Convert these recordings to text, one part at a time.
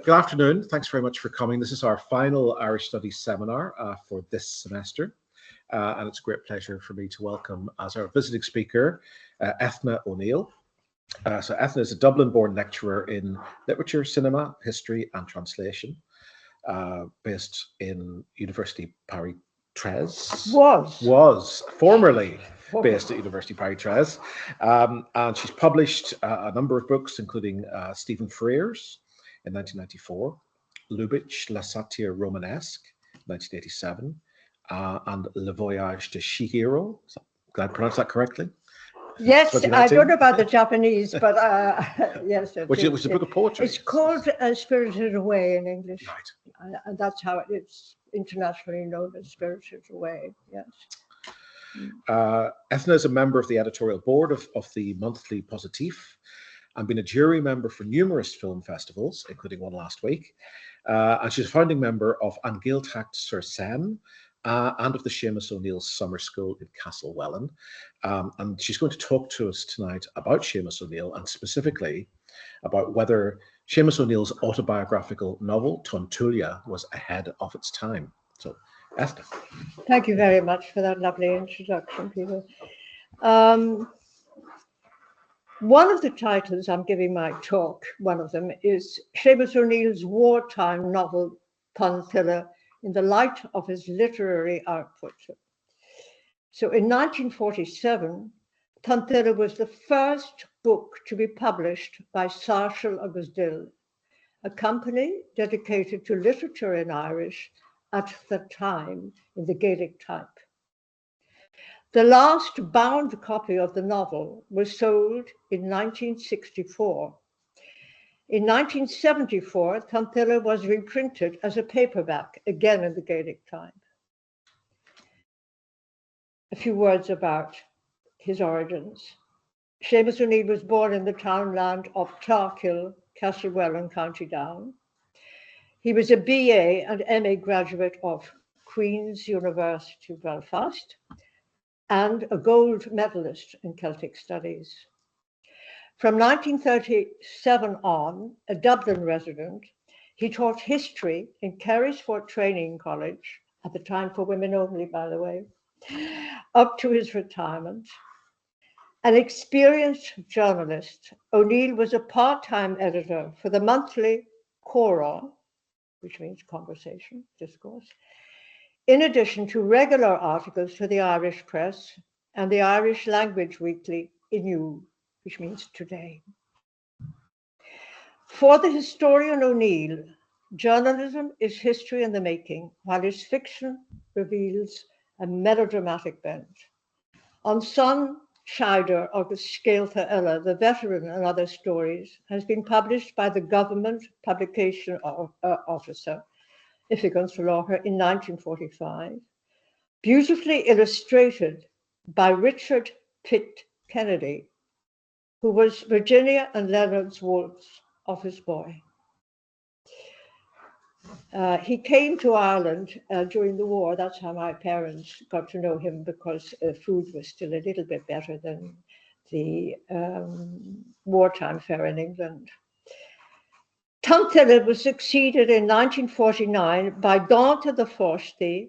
Good afternoon. Thanks very much for coming. This is our final Irish Studies seminar for this semester. And it's a great pleasure for me to welcome as our visiting speaker, Eithne O'Neill. So Eithne is a Dublin-born lecturer in literature, cinema, history and translation, based in University Paris 13. Was formerly based at University Paris 13. And she's published a number of books, including Stephen Frere's in 1994, Lubitsch, La Satire Romanesque, 1987, and Le Voyage de Chihiro. Did I pronounce that correctly? Yes, I don't know about the Japanese, but yes. Which is a book of poetry. It's called Spirited Away in English. Right. And that's how it's internationally known as Spirited Away, yes. Eithne is a member of the editorial board of the monthly Positif, and been a jury member for numerous film festivals, including one last week. And she's a founding member of An Gaeltacht sur Seine and of the Séamus Ó Néill Summer School in Castlewellan. And she's going to talk to us tonight about Séamus Ó Néill and specifically about whether Séamus Ó Néill's autobiographical novel, Tonn Tuile, was ahead of its time. So, Eithne. Thank you very much for that lovely introduction, Peter. One of the titles I'm giving my talk, one of them, is Séamus Ó Néill's wartime novel, Tonn Tuile, in the light of his literary output. So in 1947, Tonn Tuile was the first book to be published by Clárchoill agus Dill, a company dedicated to literature in Irish at the time in the Gaelic type. The last bound copy of the novel was sold in 1964. In 1974, Tonn Tuile was reprinted as a paperback, again in the Gaelic type. A few words about his origins. Séamus Ó Néill was born in the townland of Clarkhill, Castlewellan, County Down. He was a BA and MA graduate of Queen's University Belfast and a gold medalist in Celtic studies. From 1937 on, a Dublin resident, he taught history in Carysfort Training College, at the time for women only, by the way, up to his retirement. An experienced journalist, O'Neill was a part-time editor for the monthly Cora, which means conversation, discourse, in addition to regular articles for the Irish press and the Irish language weekly Inu, which means today. For the historian O'Neill, journalism is history in the making, while his fiction reveals a melodramatic bent. On Son Scheider agus Scéalta Ella, The Veteran and Other Stories, has been published by the government publication officer, Ifigans for Lorher, in 1945, beautifully illustrated by Richard Pitt Kennedy, who was Virginia and Leonard's Woolf's office boy. He came to Ireland during the war. That's how my parents got to know him, because food was still a little bit better than the wartime fare in England. Tonn Tuile was succeeded in 1949 by Dáanta the Fáistí,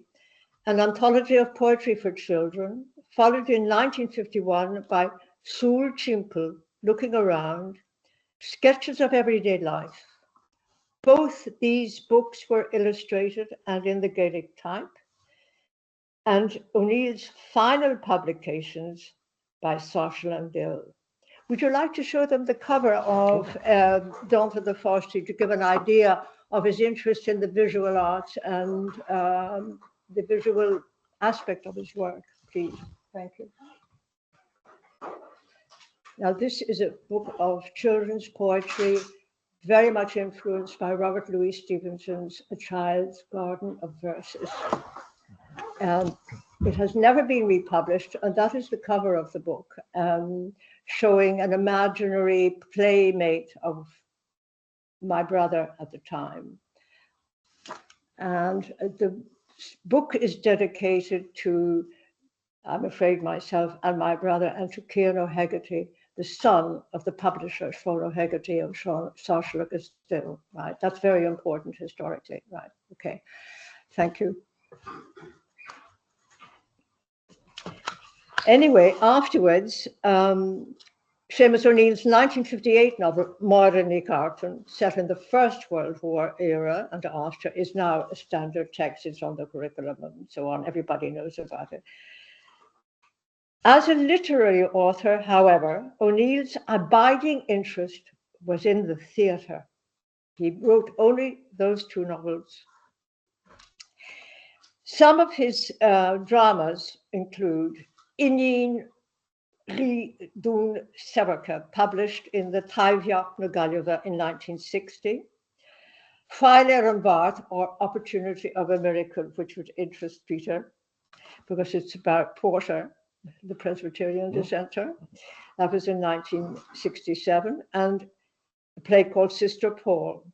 an anthology of poetry for children, followed in 1951 by Súl Timpeall, Looking Around, Sketches of Everyday Life. Both these books were illustrated and in the Gaelic type, and O'Neill's final publications by Clárchoill and Dill. Would you like to show them the cover of Dáanta the Fáistí to give an idea of his interest in the visual arts and the visual aspect of his work, please? Thank you. Now, this is a book of children's poetry, very much influenced by Robert Louis Stevenson's A Child's Garden of Verses. It has never been republished, and that is the cover of the book, showing an imaginary playmate of my brother at the time. And the book is dedicated to, I'm afraid, myself and my brother, and to Cian O'Hegarty, the son of the publisher, Sean Hegarty of Social Still, right? That's very important historically, right? Okay, thank you. Anyway, afterwards, Séamus Ó Néill's 1958 novel, Modern Carton, set in the First World War era and after, is now a standard text. It's on the curriculum and so on. Everybody knows about it. As a literary author, however, O'Neill's abiding interest was in the theatre. He wrote only those two novels. Some of his dramas include Inin Ri Dún Severca, published in the Taibhiocht na Gaillimhe in 1960. Fáilir an Bart, or Opportunity of a Miracle, which would interest Peter because it's about Porter, the Presbyterian dissenter. That was in 1967, and a play called Sister Paul.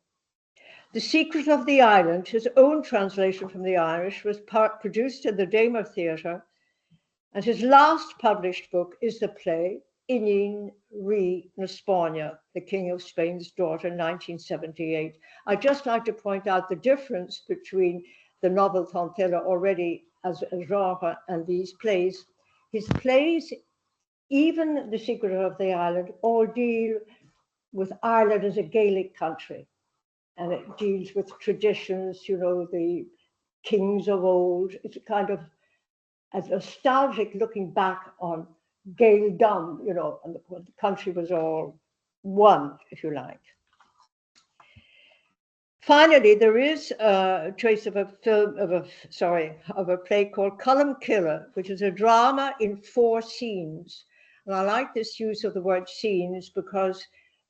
The Secret of the Island, his own translation from the Irish, was produced in the Damer Theatre, and his last published book is the play Inin Ri na Spáine, the King of Spain's Daughter, 1978. I'd just like to point out the difference between the novel Tonn Tuile already as a genre and these plays. His plays, even The Secret of the Island, all deal with Ireland as a Gaelic country. And it deals with traditions, you know, the kings of old. It's a kind of a nostalgic looking back on Gaeldom, you know, and the country was all one, if you like. Finally, there is a trace of a play called Clárchoill, which is a drama in 4 scenes. And I like this use of the word scenes because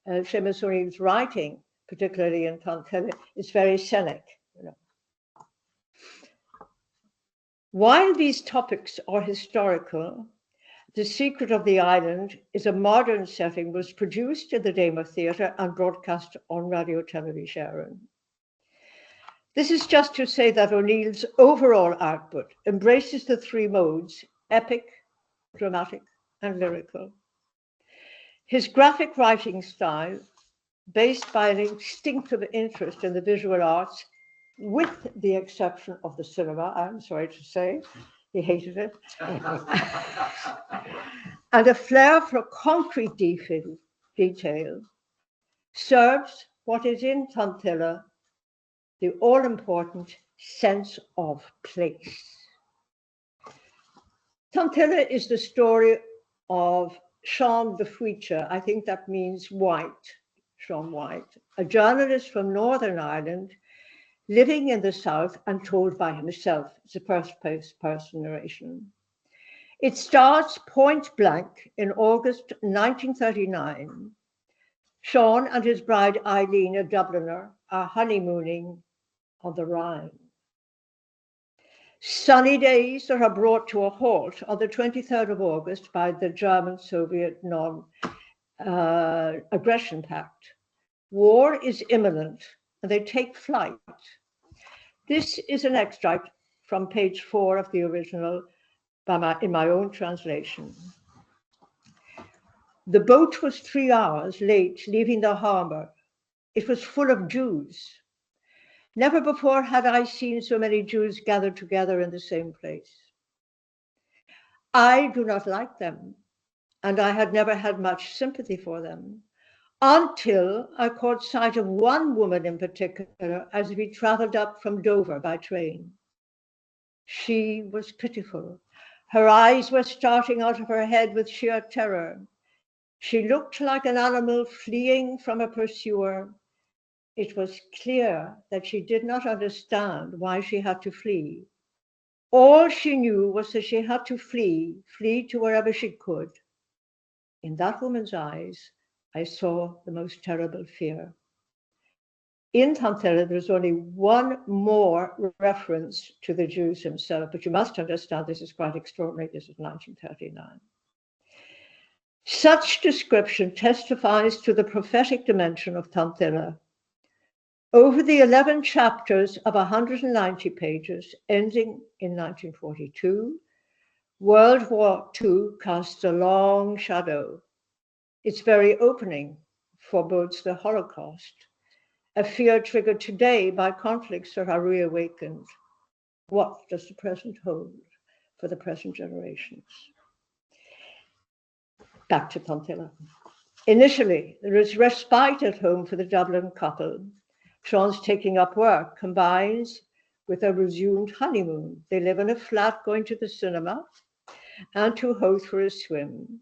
Séamus Ó Néill's writing, particularly in Tonn Tuile, is very scenic. You know. While these topics are historical, The Secret of the Island is a modern setting, was produced in the Damer Theatre and broadcast on Radio Televisión. This is just to say that O'Neill's overall output embraces the 3 modes, epic, dramatic, and lyrical. His graphic writing style, based by an instinctive interest in the visual arts, with the exception of the cinema, I'm sorry to say, he hated it, and a flair for concrete detail, serves what is in Tonn Tuile, the all-important sense of place. Tonn Tuile is the story of Sean the Fuiche, I think that means white, Sean White, a journalist from Northern Ireland living in the South and told by himself. It's a first-person narration. It starts point blank in August 1939. Sean and his bride Eileen, a Dubliner, are honeymooning on the Rhine. Sunny days are brought to a halt on the 23rd of August by the German-Soviet non-aggression pact. War is imminent and they take flight. This is an extract from page 4 of the original in my own translation. The boat was 3 hours late leaving the harbor. It was full of Jews. Never before had I seen so many Jews gathered together in the same place. I do not like them, and I had never had much sympathy for them, until I caught sight of one woman in particular as we traveled up from Dover by train. She was pitiful. Her eyes were starting out of her head with sheer terror. She looked like an animal fleeing from a pursuer. It was clear that she did not understand why she had to flee. All she knew was that she had to flee to wherever she could. In that woman's eyes, I saw the most terrible fear. In Tonn Tuile, there's only one more reference to the Jews himself, but you must understand this is quite extraordinary. This is 1939. Such description testifies to the prophetic dimension of Tonn Tuile. Over the 11 chapters of 190 pages, ending in 1942, World War II casts a long shadow. Its very opening forebodes the Holocaust, a fear triggered today by conflicts that are reawakened. What does the present hold for the present generations? Back to Tonn Tuile. Initially, there is respite at home for the Dublin couple. Sean's taking up work combines with a resumed honeymoon. They live in a flat going to the cinema and to Howth for a swim.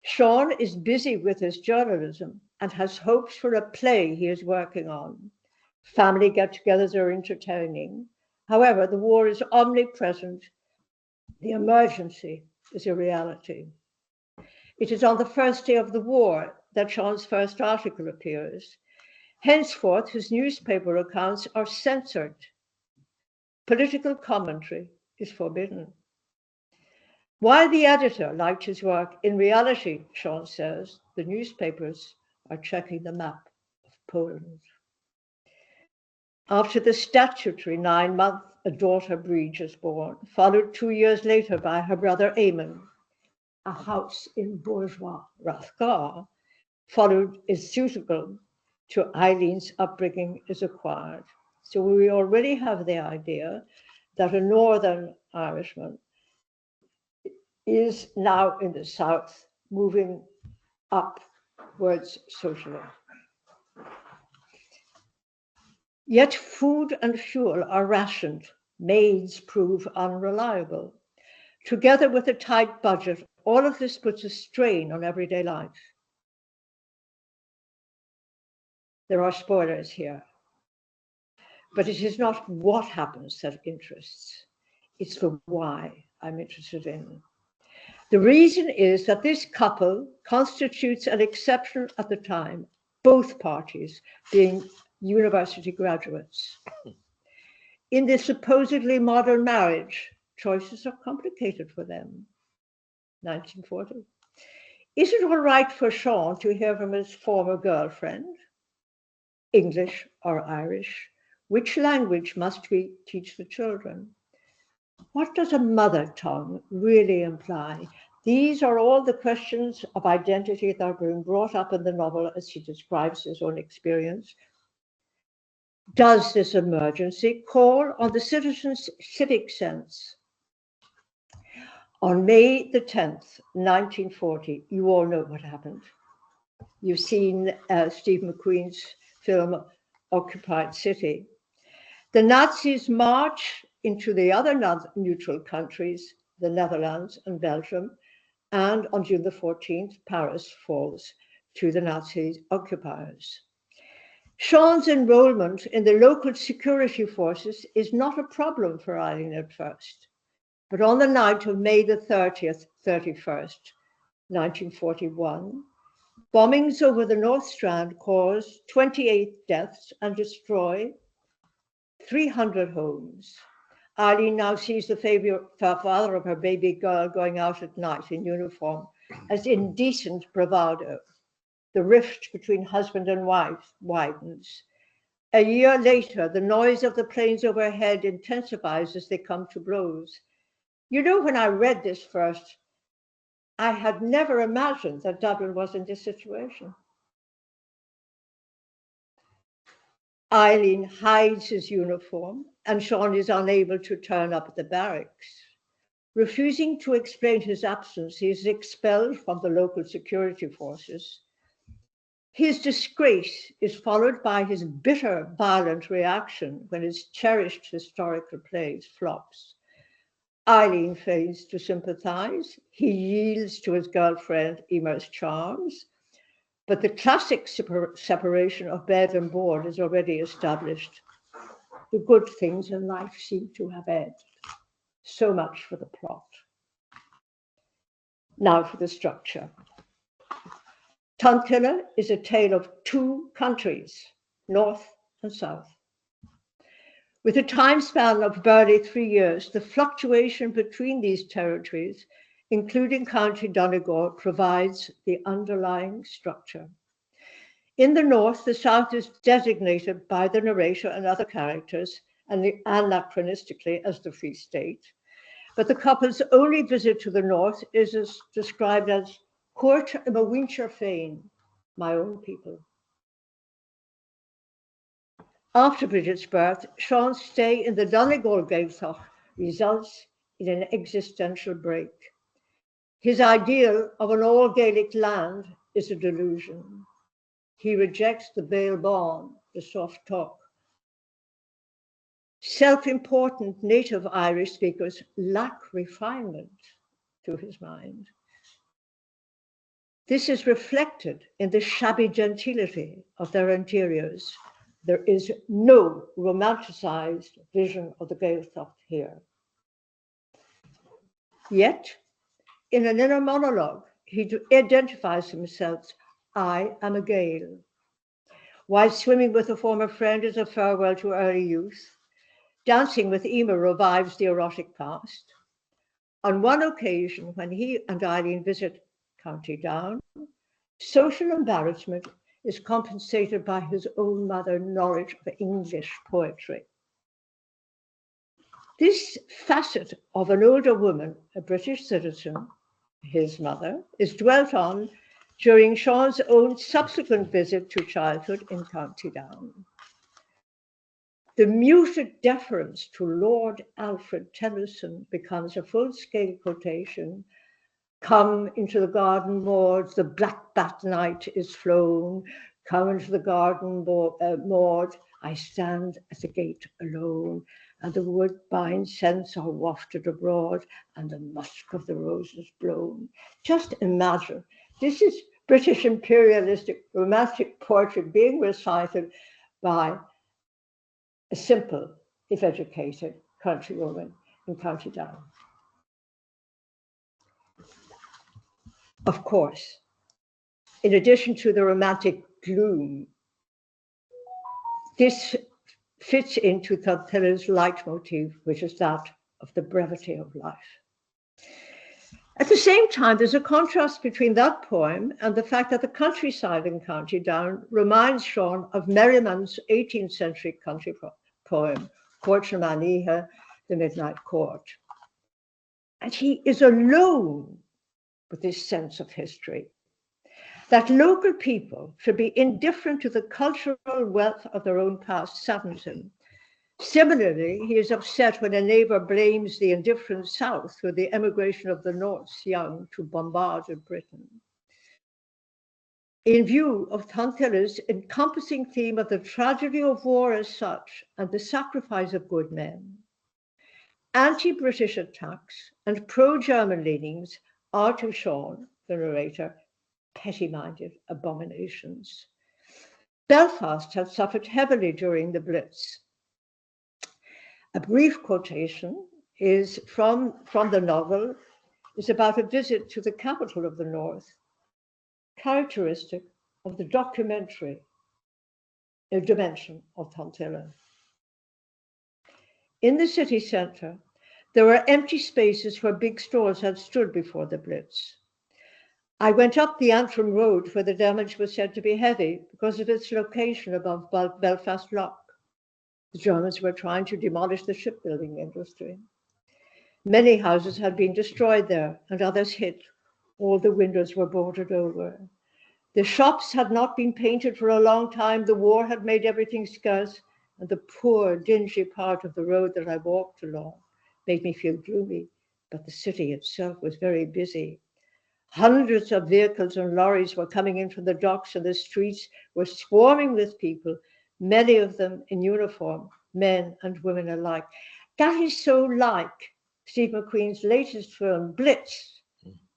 Sean is busy with his journalism and has hopes for a play he is working on. Family get-togethers are entertaining. However, the war is omnipresent. The emergency is a reality. It is on the first day of the war that Sean's first article appears. Henceforth, his newspaper accounts are censored. Political commentary is forbidden. While the editor liked his work, in reality, Sean says, the newspapers are checking the map of Poland. After the statutory 9-month, a daughter Bríd is born, followed 2 years later by her brother Eamon. A house in bourgeois Rathgar, followed is suitable to Eileen's upbringing, is acquired. So we already have the idea that a Northern Irishman is now in the South, moving upwards socially. Yet food and fuel are rationed. Maids prove unreliable. Together with a tight budget, all of this puts a strain on everyday life. There are spoilers here, but it is not what happens that interests. It's the why I'm interested in. The reason is that this couple constitutes an exception at the time, both parties being university graduates. In this supposedly modern marriage, choices are complicated for them. 1940. Is it all right for Sean to hear from his former girlfriend? English or Irish? Which language must we teach the children? What does a mother tongue really imply? These are all the questions of identity that are being brought up in the novel as he describes his own experience. Does this emergency call on the citizen's civic sense? On May the 10th, 1940, you all know what happened. You've seen Steve McQueen's film, Occupied City. The Nazis march into the other neutral countries, the Netherlands and Belgium, and on June the 14th, Paris falls to the Nazi occupiers. Sean's enrollment in the local security forces is not a problem for Eileen at first. But on the night of May the 30th, 31st, 1941, bombings over the North Strand caused 28 deaths and destroy 300 homes. Eileen now sees the father of her baby girl going out at night in uniform as indecent bravado. The rift between husband and wife widens. A year later, the noise of the planes overhead intensifies as they come to blows. You know, when I read this first, I had never imagined that Dublin was in this situation. Eileen hides his uniform, and Sean is unable to turn up at the barracks. Refusing to explain his absence, he is expelled from the local security forces. His disgrace is followed by his bitter, violent reaction when his cherished historical plays flops. Eileen fails to sympathize. He yields to his girlfriend Emer's charms, but the classic separation of bed and board is already established. The good things in life seem to have ended. So much for the plot. Now for the structure. Tonn Tuile is a tale of two countries, North and South. With a time span of barely 3 years, the fluctuation between these territories, including County Donegal, provides the underlying structure. In the north, the south is designated by the narrator and other characters, and anachronistically as the Free State. But the couple's only visit to the north is described as Court am a winter fain, my own people. After Bridget's birth, Sean's stay in the Donegal Gaeltacht results in an existential break. His ideal of an all-Gaelic land is a delusion. He rejects the Béal-bán, the soft talk. Self-important native Irish speakers lack refinement, to his mind. This is reflected in the shabby gentility of their interiors. There is no romanticized vision of the Gaeltacht here. Yet, in an inner monologue, he identifies himself, I am a Gael. While swimming with a former friend is a farewell to early youth, dancing with Emer revives the erotic past. On one occasion, when he and Eileen visit County Down, social embarrassment is compensated by his own mother's knowledge of English poetry. This facet of an older woman, a British citizen, his mother, is dwelt on during Sean's own subsequent visit to childhood in County Down. The muted deference to Lord Alfred Tennyson becomes a full-scale quotation. Come into the garden moors, the black bat night is flown. Come into the garden moors, I stand at the gate alone, and the woodbine scents are wafted abroad, and the musk of the roses blown. Just imagine, this is British imperialistic romantic poetry being recited by a simple, if educated, countrywoman in County Down. Of course, in addition to the romantic gloom, this fits into Tonn Tuile's leitmotif, which is that of the brevity of life. At the same time, there's a contrast between that poem and the fact that the countryside in County Down reminds Sean of Merriman's 18th century country poem, Portrays, the Midnight Court. And he is alone with this sense of history, that local people should be indifferent to the cultural wealth of their own past saddens him. Similarly, he is upset when a neighbour blames the indifferent South for the emigration of the North's young to bombarded Britain. In view of Tonn Tuile's encompassing theme of the tragedy of war as such and the sacrifice of good men, anti-British attacks and pro-German leanings are to Sean, the narrator, petty-minded abominations. Belfast had suffered heavily during the Blitz. A brief quotation is from the novel, is about a visit to the capital of the North, characteristic of the documentary dimension of Tonn Tuile. In the city centre, there were empty spaces where big stores had stood before the Blitz. I went up the Antrim Road where the damage was said to be heavy because of its location above Belfast Lough. The Germans were trying to demolish the shipbuilding industry. Many houses had been destroyed there and others hit. All the windows were boarded over. The shops had not been painted for a long time. The war had made everything scarce, and the poor, dingy part of the road that I walked along made me feel gloomy, but the city itself was very busy. Hundreds of vehicles and lorries were coming in from the docks, and the streets were swarming with people, many of them in uniform, men and women alike. That is so like Steve McQueen's latest film, Blitz.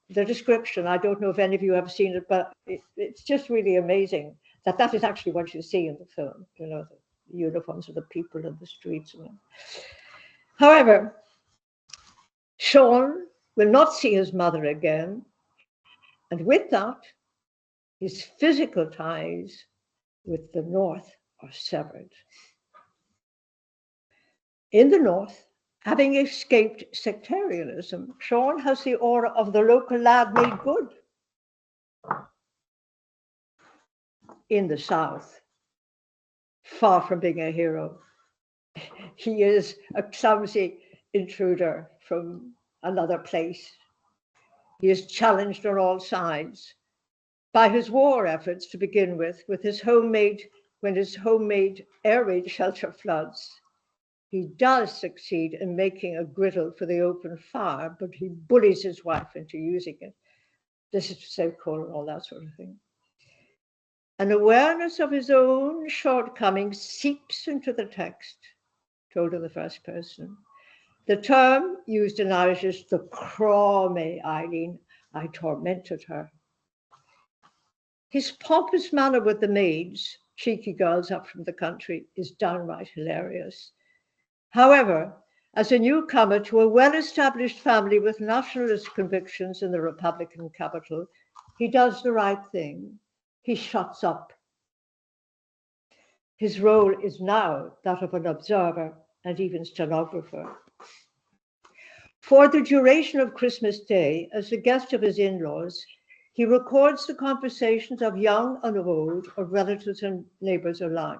The description, I don't know if any of you have seen it, but it's just really amazing that is actually what you see in the film, you know, the uniforms of the people in the streets. However, Sean will not see his mother again, and with that, his physical ties with the North are severed. In the North, having escaped sectarianism, Sean has the aura of the local lad made good. In the South, far from being a hero, he is a clumsy intruder from another place. He is challenged on all sides. by his war efforts to begin with his homemade air raid shelter floods. He does succeed in making a griddle for the open fire, but he bullies his wife into using it. This is to save coal and all that sort of thing. An awareness of his own shortcomings seeps into the text, told in the first person. The term used in Irish is the craw me, Eileen. I tormented her. His pompous manner with the maids, cheeky girls up from the country, is downright hilarious. However, as a newcomer to a well-established family with nationalist convictions in the Republican capital, he does the right thing. He shuts up. His role is now that of an observer and even stenographer. For the duration of Christmas Day, as the guest of his in-laws, he records the conversations of young and of old, of relatives and neighbors alike.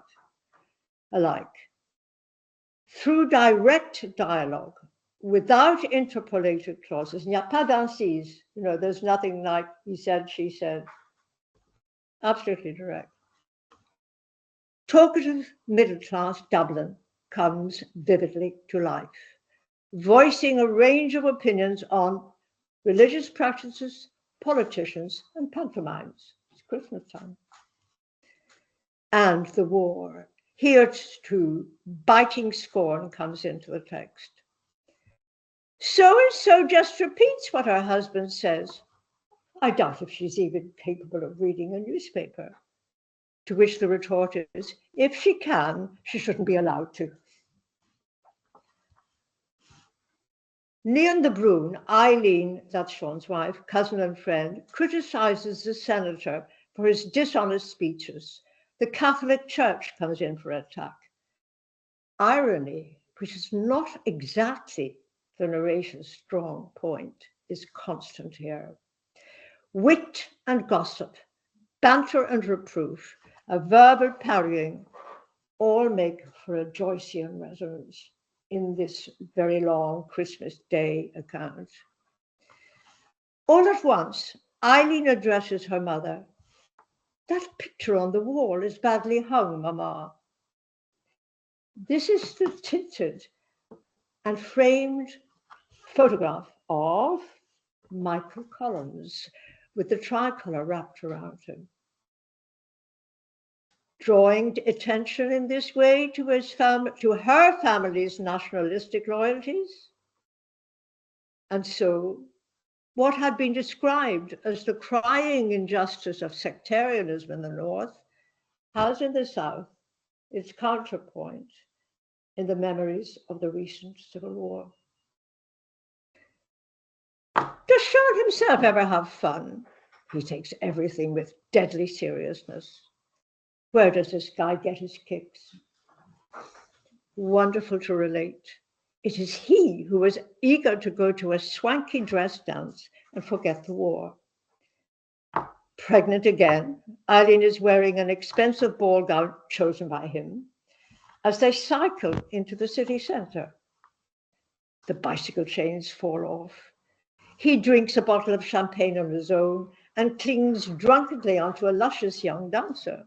Through direct dialogue, without interpolated clauses, il n'y a pas d'incise, there's nothing like he said, she said. Absolutely direct. Talkative middle-class Dublin comes vividly to life, voicing a range of opinions on religious practices, politicians, and pantomimes. It's Christmas time. And the war. Here too, biting scorn comes into the text. So-and-so just repeats what her husband says. I doubt if she's even capable of reading a newspaper. To which the retort is, if she can, she shouldn't be allowed to. Leon de Brún, Eileen, that's Sean's wife, cousin and friend, criticizes the senator for his dishonest speeches. The Catholic Church comes in for attack. Irony, which is not exactly the narration's strong point, is constant here. Wit and gossip, banter and reproof, a verbal parrying, all make for a Joycean resonance in this very long Christmas Day account. All at once, Eileen addresses her mother. That picture on the wall is badly hung, Mama. This is the tinted and framed photograph of Michael Collins with the tricolour wrapped around him. Drawing attention in this way to her family's nationalistic loyalties. And so, what had been described as the crying injustice of sectarianism in the North has in the South its counterpoint in the memories of the recent Civil War. Does Sean himself ever have fun? He takes everything with deadly seriousness. Where does this guy get his kicks? Wonderful to relate. It is he who was eager to go to a swanky dress dance and forget the war. Pregnant again, Eileen is wearing an expensive ball gown chosen by him as they cycle into the city centre. The bicycle chains fall off. He drinks a bottle of champagne on his own and clings drunkenly onto a luscious young dancer.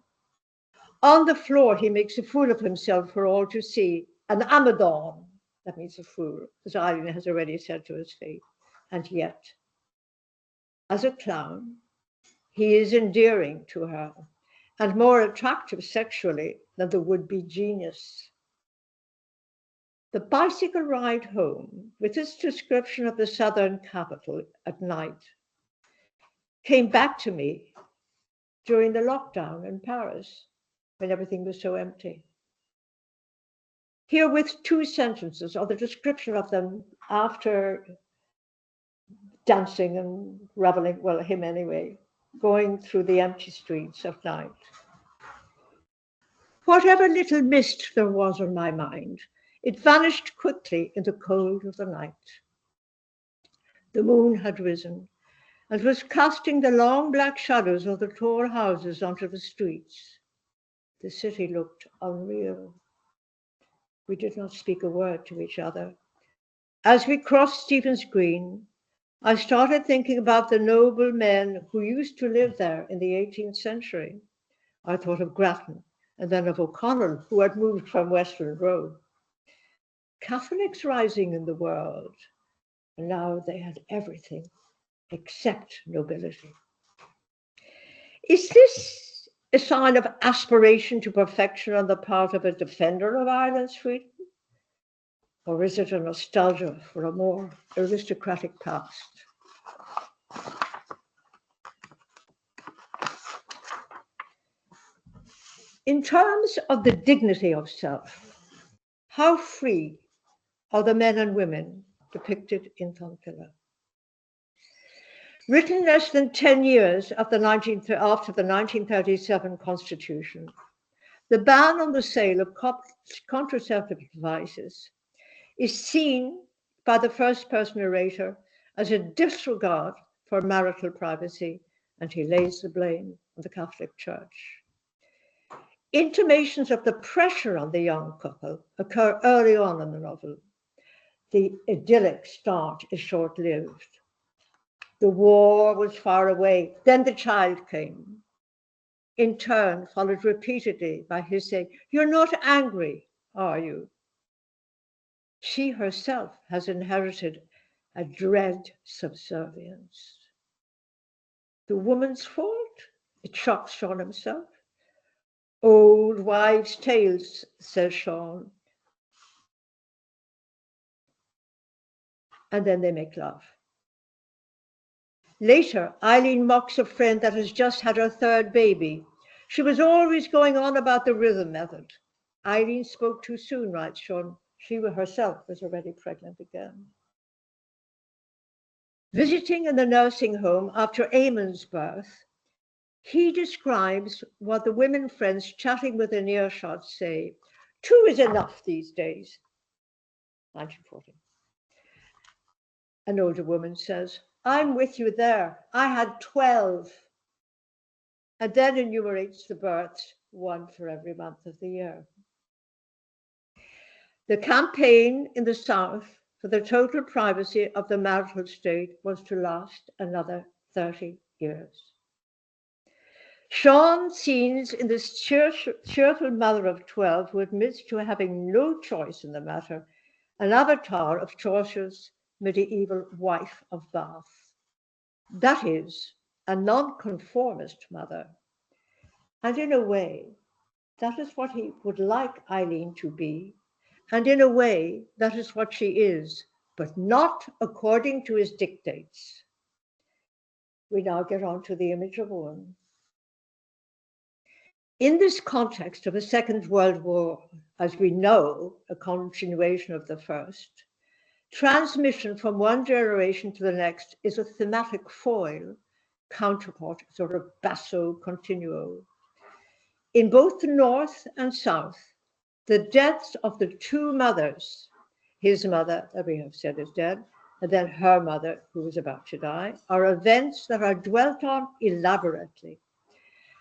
On the floor, he makes a fool of himself for all to see. An amadon, that means a fool, as Eileen has already said to his face. And yet, as a clown, he is endearing to her and more attractive sexually than the would-be genius. The bicycle ride home, with its description of the southern capital at night, came back to me during the lockdown in Paris, when everything was so empty. Here with two sentences, or the description of them after dancing and reveling, well, him anyway, going through the empty streets of night. Whatever little mist there was on my mind, it vanished quickly in the cold of the night. The moon had risen and was casting the long black shadows of the tall houses onto the streets. The city looked unreal. We did not speak a word to each other. As we crossed Stephen's Green, I started thinking about the noble men who used to live there in the 18th century. I thought of Grattan and then of O'Connell, who had moved from Western Road. Catholics rising in the world, and now they had everything except nobility. Is this a sign of aspiration to perfection on the part of a defender of Ireland's freedom? Or is it a nostalgia for a more aristocratic past? In terms of the dignity of self, how free are the men and women depicted in Tonn Tuile? Written less than 10 years after the 1937 Constitution, the ban on the sale of contraceptive devices is seen by the first-person narrator as a disregard for marital privacy, and he lays the blame on the Catholic Church. Intimations of the pressure on the young couple occur early on in the novel. The idyllic start is short-lived. The war was far away, then the child came. In turn, followed repeatedly by his saying, "You're not angry, are you?" She herself has inherited a dread subservience. The woman's fault? It shocks Sean himself. Old wives' tales, says Sean. And then they make love. Later, Eileen mocks a friend that has just had her third baby. She was always going on about the rhythm method. Eileen spoke too soon, writes Sean. She herself was already pregnant again. Visiting in the nursing home after Eamon's birth, he describes what the women friends chatting within earshot say. 2 is enough these days. 1940. An older woman says, "I'm with you there. I had 12. And then enumerates the births, 1 for every month of the year. The campaign in the South for the total privacy of the marital state was to last another 30 years. Sean scenes in this cheerful mother of 12 who admits to having no choice in the matter, an avatar of Chaucer's medieval wife of Bath. That is, a nonconformist mother. And in a way, that is what he would like Eileen to be. And in a way, that is what she is, but not according to his dictates. We now get on to the image of Owen. In this context of a Second World War, as we know, a continuation of the first, transmission from one generation to the next is a thematic foil, counterpart, sort of basso continuo. In both the North and South, the deaths of the 2 mothers, his mother, that we have said is dead, and then her mother, who was about to die, are events that are dwelt on elaborately.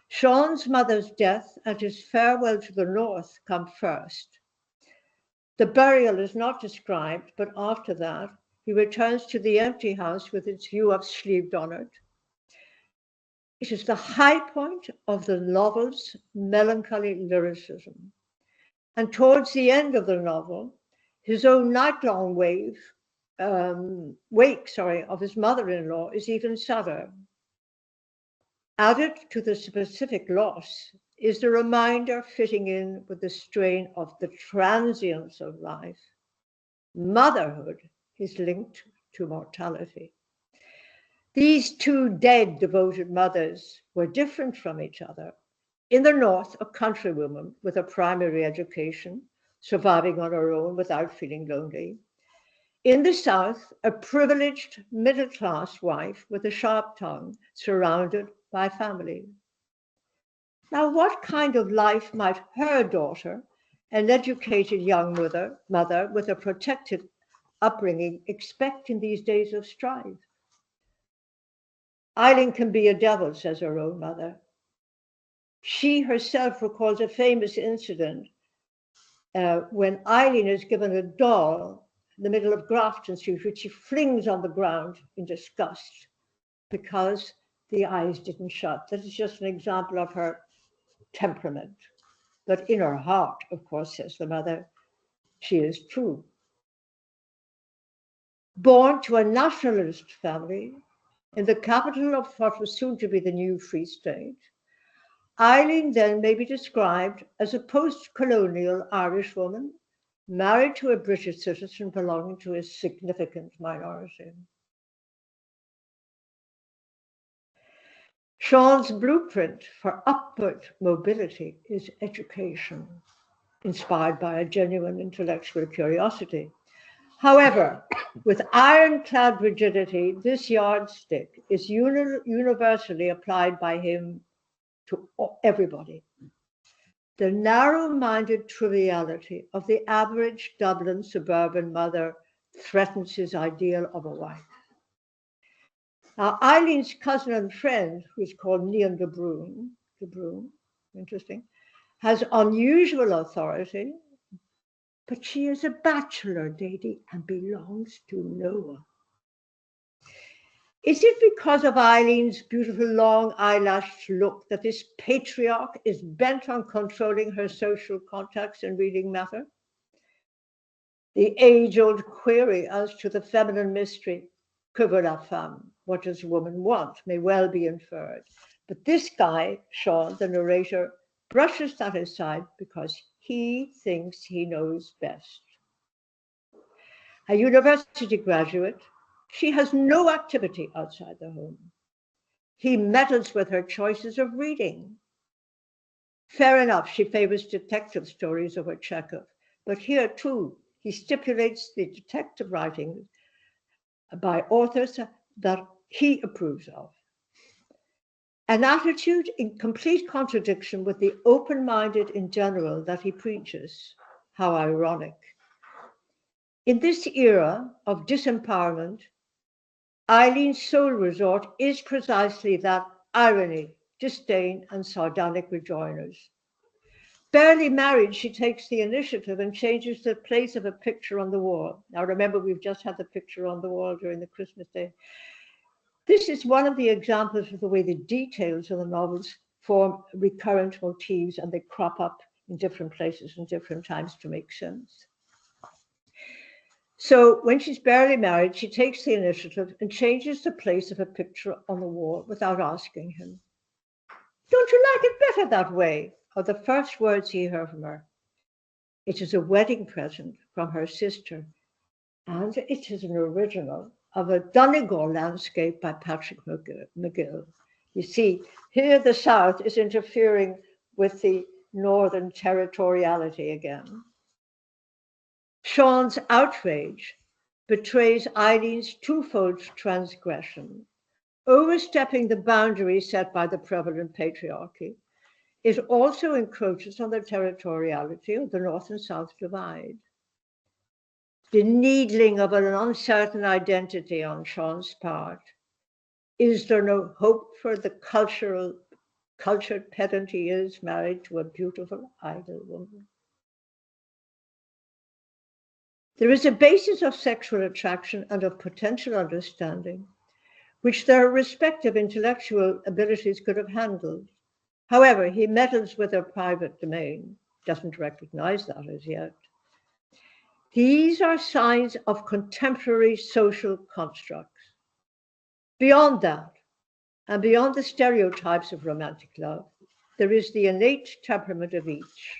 Sean's mother's death and his farewell to the North come first. The burial is not described, but after that, he returns to the empty house with its view of Slieve Donard. It is the high point of the novel's melancholy lyricism. And towards the end of the novel, his own night-long wake of his mother-in-law is even sadder. Added to the specific loss is the reminder fitting in with the strain of the transience of life. Motherhood is linked to mortality. These 2 dead devoted mothers were different from each other. In the North, a countrywoman with a primary education, surviving on her own without feeling lonely. In the South, a privileged middle-class wife with a sharp tongue, surrounded by family. Now, what kind of life might her daughter, an educated young mother with a protected upbringing, expect in these days of strife? Eileen can be a devil, says her own mother. She herself recalls a famous incident when Eileen is given a doll in the middle of Grafton Street, which she flings on the ground in disgust because the eyes didn't shut. That is just an example of her temperament. But in her heart, of course, says the mother, she is true. Born to a nationalist family in the capital of what was soon to be the new Free State, Eileen then may be described as a post-colonial Irish woman married to a British citizen belonging to a significant minority. Sean's blueprint for upward mobility is education, inspired by a genuine intellectual curiosity. However, with ironclad rigidity, this yardstick is universally applied by him to everybody. The narrow-minded triviality of the average Dublin suburban mother threatens his ideal of a wife. Now, Eileen's cousin and friend, who is called Nian de Brún, interesting, has unusual authority, but she is a bachelor lady and belongs to no one. Is it because of Eileen's beautiful long eyelashed look that this patriarch is bent on controlling her social contacts and reading matter? The age-old query as to the feminine mystery, que veut la femme, what does a woman want, may well be inferred. But this guy, Sean, the narrator, brushes that aside because he thinks he knows best. A university graduate, she has no activity outside the home. He meddles with her choices of reading. Fair enough, she favors detective stories over Chekhov, but here too, he stipulates the detective writing by authors that he approves of. An attitude in complete contradiction with the open-minded in general that he preaches. How ironic. In this era of disempowerment, Eileen's sole resort is precisely that irony, disdain, and sardonic rejoinders. Barely married, she takes the initiative and changes the place of a picture on the wall. Now remember, we've just had the picture on the wall during the Christmas day. This is one of the examples of the way the details of the novels form recurrent motifs and they crop up in different places and different times to make sense. So when she's barely married, she takes the initiative and changes the place of a picture on the wall without asking him. Don't you like it better that way? Are the first words he heard from her. It is a wedding present from her sister, and it is an original of a Donegal landscape by Patrick McGill. You see, here the South is interfering with the Northern territoriality again. Sean's outrage betrays Eileen's twofold transgression. Overstepping the boundaries set by the prevalent patriarchy, it also encroaches on the territoriality of the North and South divide. The needling of an uncertain identity on Sean's part. Is there no hope for the cultured pedant he is, married to a beautiful, idle woman? There is a basis of sexual attraction and of potential understanding, which their respective intellectual abilities could have handled. However, he meddles with her private domain, doesn't recognize that as yet. These are signs of contemporary social constructs. Beyond that, and beyond the stereotypes of romantic love, there is the innate temperament of each.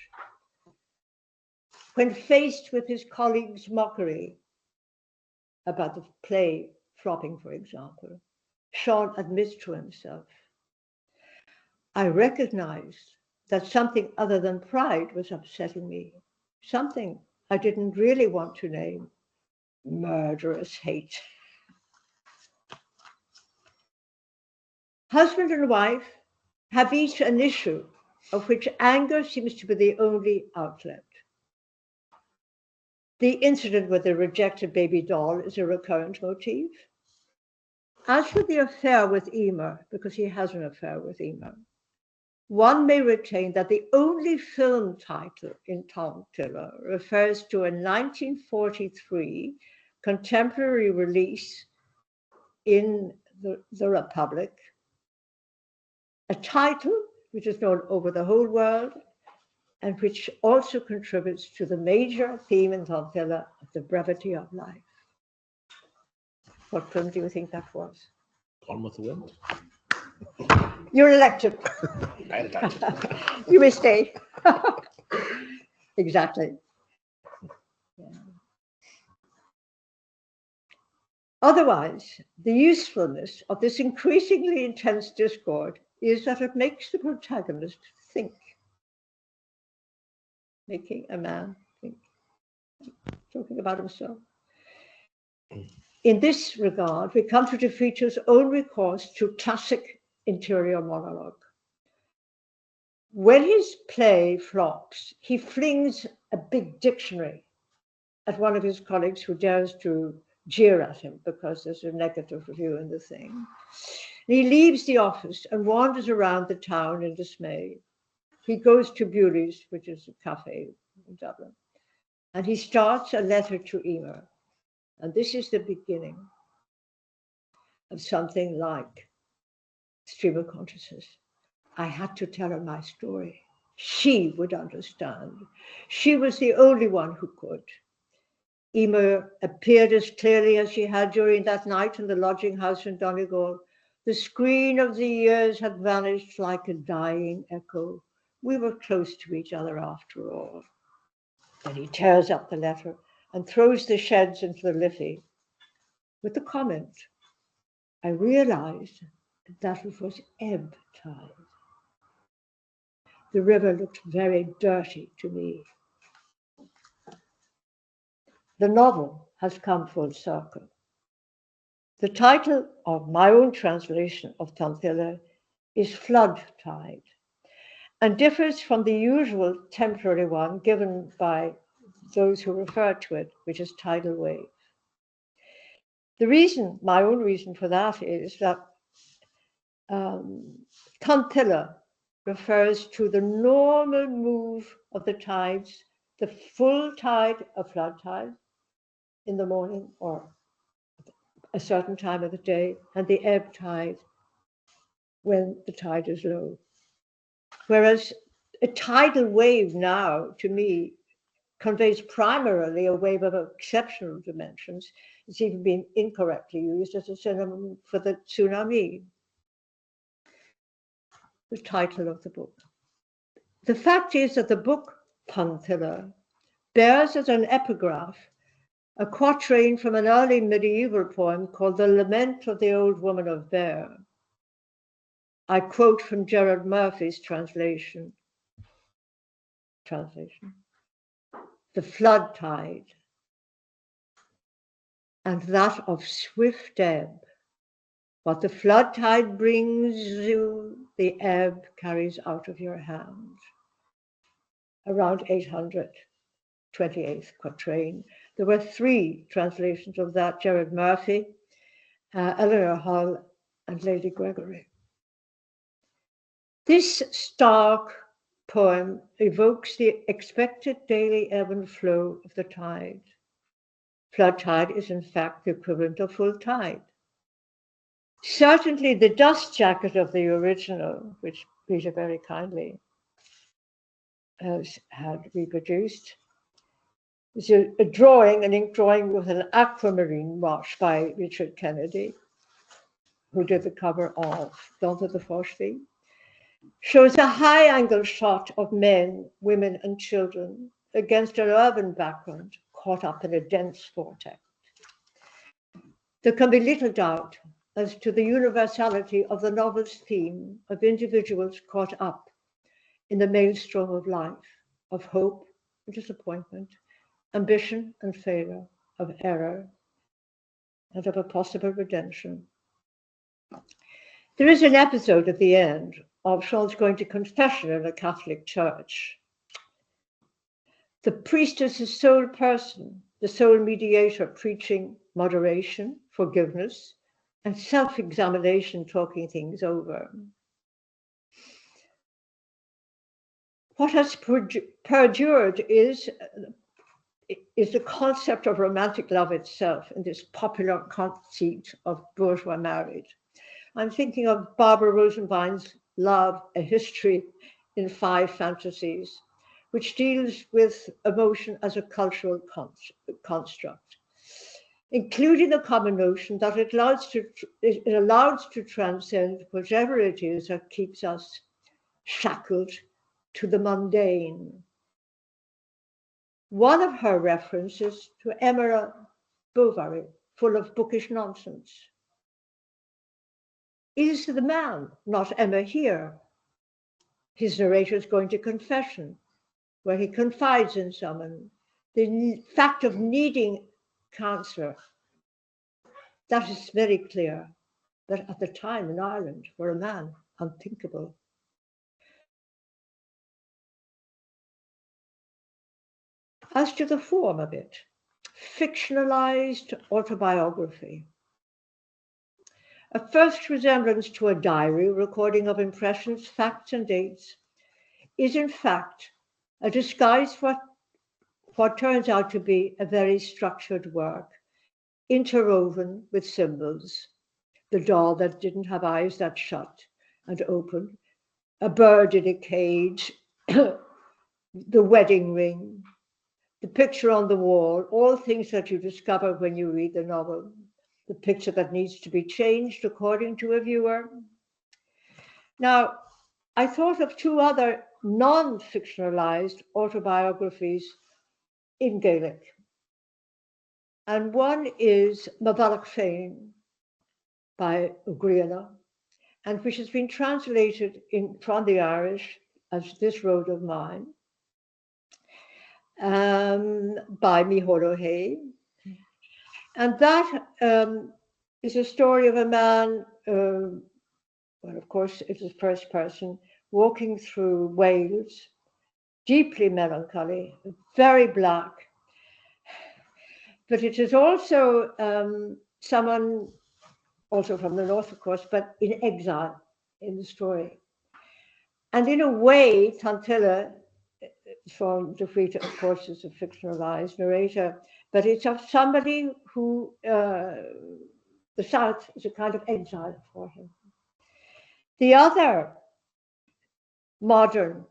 When faced with his colleagues' mockery about the play flopping, for example, Sean admits to himself, I recognized that something other than pride was upsetting me, something I didn't really want to name, murderous hate. Husband and wife have each an issue of which anger seems to be the only outlet. The incident with the rejected baby doll is a recurrent motif. As for the affair with Emer, because he has an affair with Emer, one may retain that the only film title in Tonn Tuile refers to a 1943 contemporary release in the Republic, a title which is known over the whole world and which also contributes to the major theme in Tonn Tuile of the brevity of life. What film do you think that was? Gone with the Wind. You're elected. You may stay. Exactly. Yeah. Otherwise, the usefulness of this increasingly intense discord is that it makes the protagonist think, making a man think, talking about himself. In this regard, we come to Feature's own recourse to classic interior monologue. When his play flops, he flings a big dictionary at one of his colleagues who dares to jeer at him because there's a negative review in the thing. And he leaves the office and wanders around the town in dismay. He goes to Bewley's, which is a cafe in Dublin, and he starts a letter to Emer. And this is the beginning of something like stream of consciousness. I had to tell her my story. She would understand. She was the only one who could. Emer appeared as clearly as she had during that night in the lodging house in Donegal. The screen of the years had vanished like a dying echo. We were close to each other after all. Then he tears up the letter and throws the sheds into the Liffey with the comment, I realized that it was ebb tide. The river looked very dirty to me. The novel has come full circle. The title of my own translation of Tonn Tuile is Flood Tide, and differs from the usual temporary one given by those who refer to it, which is tidal wave. The reason, my own reason for that is that Tonn Tuile refers to the normal move of the tides, the full tide of flood tide in the morning or a certain time of the day, and the ebb tide when the tide is low. Whereas a tidal wave now, to me, conveys primarily a wave of exceptional dimensions. It's even been incorrectly used as a synonym for the tsunami, the title of the book. The fact is that the book, Tonn Tuile, bears as an epigraph a quatrain from an early medieval poem called The Lament of the Old Woman of Bear. I quote from Gerard Murphy's translation. The flood tide, and that of swift ebb. What the flood tide brings you, the ebb carries out of your hand. Around 800, 28th quatrain. There were three translations of that, Gerard Murphy, Eleanor Hull, and Lady Gregory. This stark poem evokes the expected daily ebb and flow of the tide. Flood tide is in fact the equivalent of full tide. Certainly the dust jacket of the original, which Peter very kindly had reproduced, is a drawing, an ink drawing with an aquamarine wash by Richard Kennedy, who did the cover of Dawn of the Forge, shows a high-angle shot of men, women, and children against an urban background caught up in a dense vortex. There can be little doubt as to the universality of the novel's theme of individuals caught up in the maelstrom of life, of hope and disappointment, ambition and failure, of error, and of a possible redemption. There is an episode at the end of Sean's going to confession in a Catholic church. The priest is the sole person, the sole mediator, preaching moderation, forgiveness, and self-examination, talking things over. What has perdured is the concept of romantic love itself in this popular conceit of bourgeois marriage. I'm thinking of Barbara Rosenwein's Love, A History in 5 Fantasies, which deals with emotion as a cultural construct, including the common notion that it allows to transcend whatever it is that keeps us shackled to the mundane. One of her references to Emma Bovary, full of bookish nonsense. Is the man, not Emma here? His narrator is going to confession, where he confides in someone. The fact of needing counsellor, that is very clear, but at the time in Ireland, for a man, unthinkable. As to the form of it, fictionalized autobiography. A first resemblance to a diary recording of impressions, facts, and dates is in fact a disguise for what turns out to be a very structured work, interwoven with symbols. The doll that didn't have eyes that shut and opened, a bird in a cage, the wedding ring, the picture on the wall, all things that you discover when you read the novel, the picture that needs to be changed according to a viewer. Now, I thought of 2 other non-fictionalized autobiographies in Gaelic. And one is Mabalach Féin by O'Griana, and which has been translated from the Irish as This Road of Mine, by Micheál Ó Néill. And that is a story of a man, well, of course, it is first person, walking through Wales, deeply melancholy, very black. But it is also someone, also from the north, of course, but in exile in the story. And in a way, Tonn Tuile from De Frita, of course, is a fictionalized narrator, but it's of somebody who, the South is a kind of exile for him. The other modern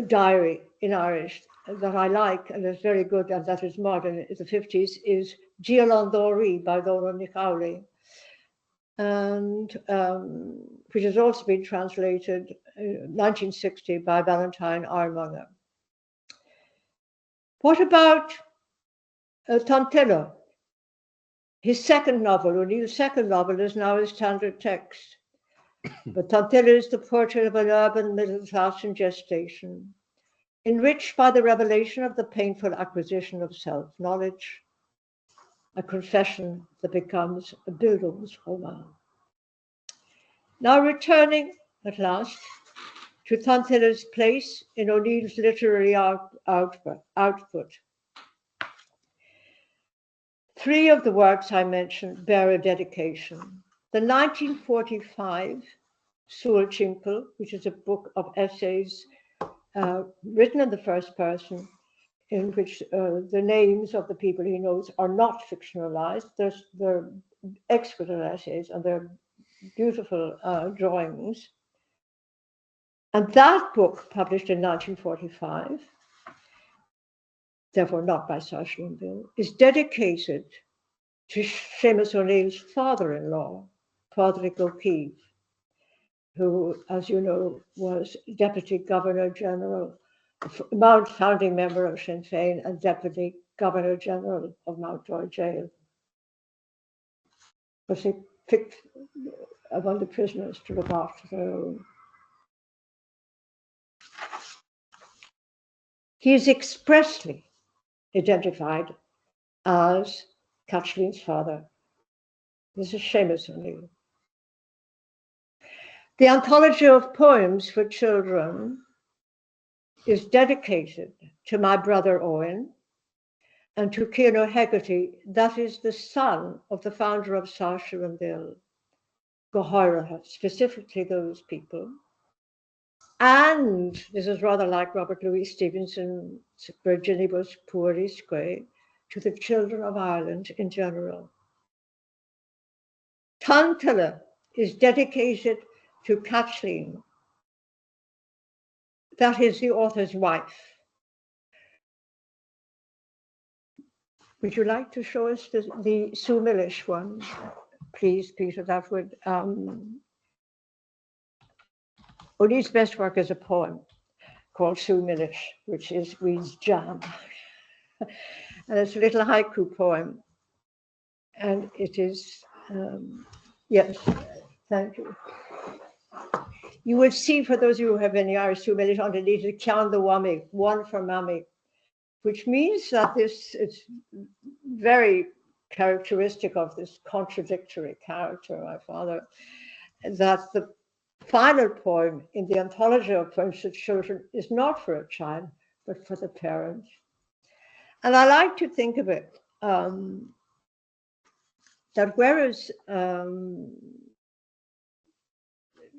diary in Irish that I like and is very good and that is modern in the 50s is Gialan Dóirí by Dóra Ní Chabhaillí, and which has also been translated in 1960 by Valentine Ironmonger. What about Tonn Tuile? His second novel, O'Neill's second novel, is now a standard text. But Tonn Tuile is the portrait of an urban middle class in gestation, enriched by the revelation of the painful acquisition of self-knowledge, a confession that becomes a Bildungsroman. Now returning at last to Tonn Tuile's place in O'Neill's literary output. 3 of the works I mentioned bear a dedication. The 1945 Súil Timpeall, which is a book of essays written in the first person, in which the names of the people he knows are not fictionalized. They're exquisite essays and they're beautiful drawings. And that book, published in 1945, therefore not by Saoirse Bill, is dedicated to Séamus Ó Néill's father-in-law, Pádraig O'Keeffe, who, as you know, was Deputy Governor General, founding member of Sinn Féin and Deputy Governor General of Mountjoy Jail. Was he picked among the prisoners to look after their own. He is expressly identified as Cathleen's father. This is Séamus Ó Néill. The anthology of poems for children is dedicated to my brother Eoin and to Cian O'Hegarty, that is the son of the founder of Saoirse Bill, specifically those people. And this is rather like Robert Louis Stevenson's Virginibus Puerisque, to the children of Ireland in general. Tonn Tuile is dedicated to Kathleen. That is the author's wife. Would you like to show us the Súmilish one, please, Peter? That would. O'Neill's best work is a poem called Súmilish, which reads jam. And it's a little haiku poem. And it is, yes, thank you. You would see, for those of you who have any Irish Súmilish, underneath it, Ceann the Wammy, one for Mammy, which means that this is very characteristic of this contradictory character, my father, that the final poem in the anthology of poems for children is not for a child, but for the parent. And I like to think of it that whereas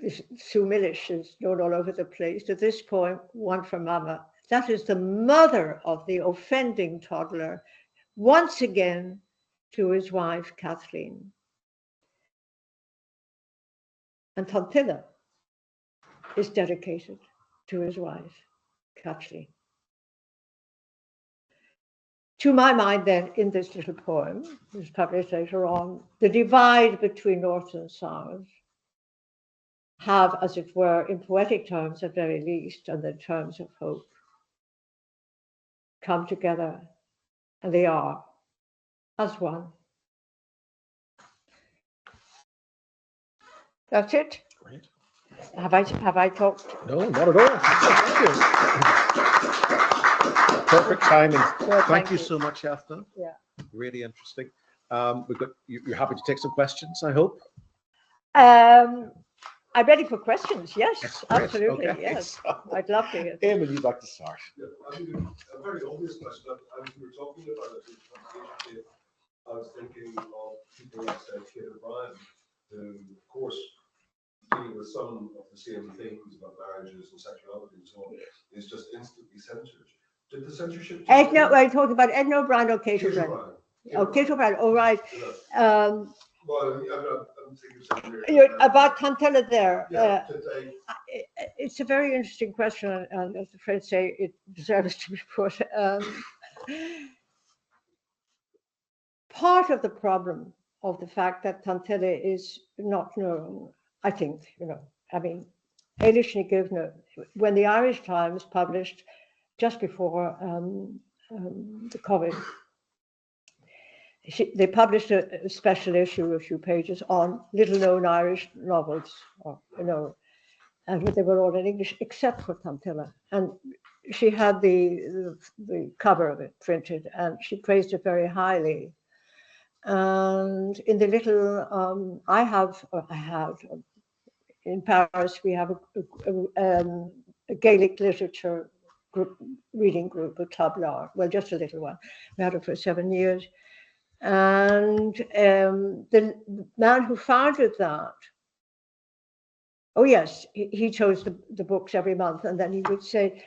this Súmilish is known all over the place, that this poem, One for Mama, that is the mother of the offending toddler, once again to his wife, Kathleen. And Tonn Tuile is dedicated to his wife, Kathleen. To my mind, then, in this little poem, which was published later on, the divide between North and South have, as it were, in poetic terms at very least, and in terms of hope, come together, and they are as one. That's it. Great. Have I talked? No, not at all. Thank you. Perfect timing. Well, thank you so much, Eithne. Yeah. Really interesting. You're happy to take some questions, I hope. I'm ready for questions. Yes, Great. absolutely. Okay. Yes, So, I'd love to hear. Eamon, you'd like to start. Yeah, I think a very obvious question. As we were talking about it in the conversation, I was thinking of people like Kate O'Brien, who, of course, dealing with some of the same things about marriages and sexuality and so on, is just instantly censored. Did the censorship? Eithne, are you talking about Eithne O'Brien or Kate O'Brien? Oh, Kate O'Brien. Oh, right. Yeah. Well, I'm thinking about Tonn Tuile there. Yeah, it's a very interesting question, and as the French say, it deserves to be put. Part of the problem of the fact that Tonn Tuile is not known, I think, I mean, Eilish ní Gcumhne, when the Irish Times published just before the COVID, they published a special issue, a few pages on little-known Irish novels, and they were all in English except for Tonn Tuile. And she had the cover of it printed, and she praised it very highly. And in the little, I have in Paris, we have a Gaelic literature group, reading group, a club law. Well, just a little one. We had it for 7 years. And the man who founded that, oh yes, he chose the books every month, and then he would say,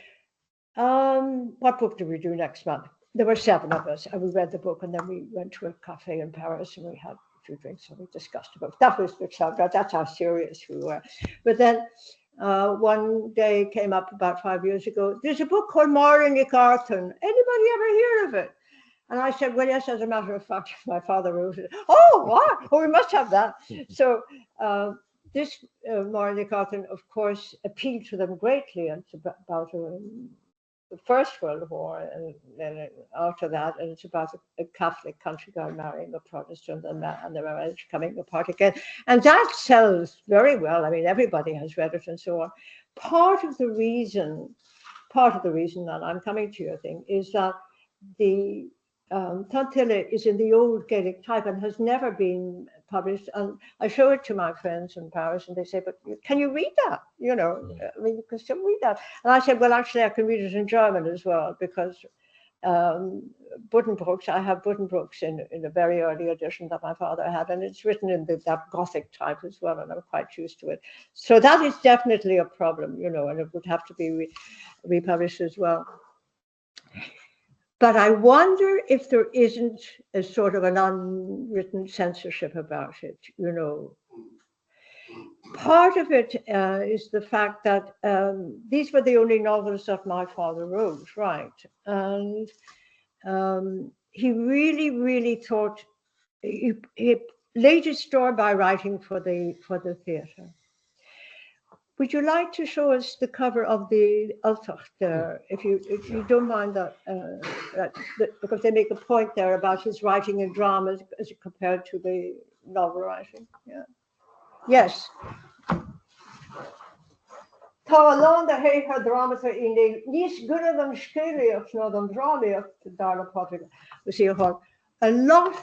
what book do we do next month? There were 7 of us, and we read the book, and then we went to a cafe in Paris, and we had a few drinks, and we discussed the book. That was the club, that's how serious we were. But then one day came up about 5 years ago, there's a book called Máire Nic Arthain. Anybody ever hear of it? And I said, well, yes, as a matter of fact, my father wrote it. Oh, what? Oh, we must have that. So this Máire Nic Arthain, of course, appealed to them greatly. And it's about the First World War, and then after that, and it's about a Catholic country girl marrying a Protestant, and the marriage coming apart again. And that sells very well. I mean, everybody has read it and so on. Part of the reason that I'm coming to your thing is that the Tonn Tuile is in the old Gaelic type and has never been published. And I show it to my friends in Paris, and they say, "But can you read that? I mean, you can still read that." And I said, "Well, actually, I can read it in German as well, because Buddenbrooks. I have Buddenbrooks in a very early edition that my father had, and it's written in that Gothic type as well, and I'm quite used to it. So that is definitely a problem, you know, and it would have to be republished as well. But I wonder if there isn't a sort of an unwritten censorship about it, you know. Part of it is the fact that these were the only novels that my father wrote, right? And he really, really thought, he laid his store by writing for the theatre. Would you like to show us the cover of the Ultacht there, if you don't mind that, because they make a point there about his writing in dramas as compared to the novel writing. Yeah. Yes. Tá alán de héthe drámata in níos gurad an scéalaíocht ná an drámaíocht Darla Patrick was here. A lot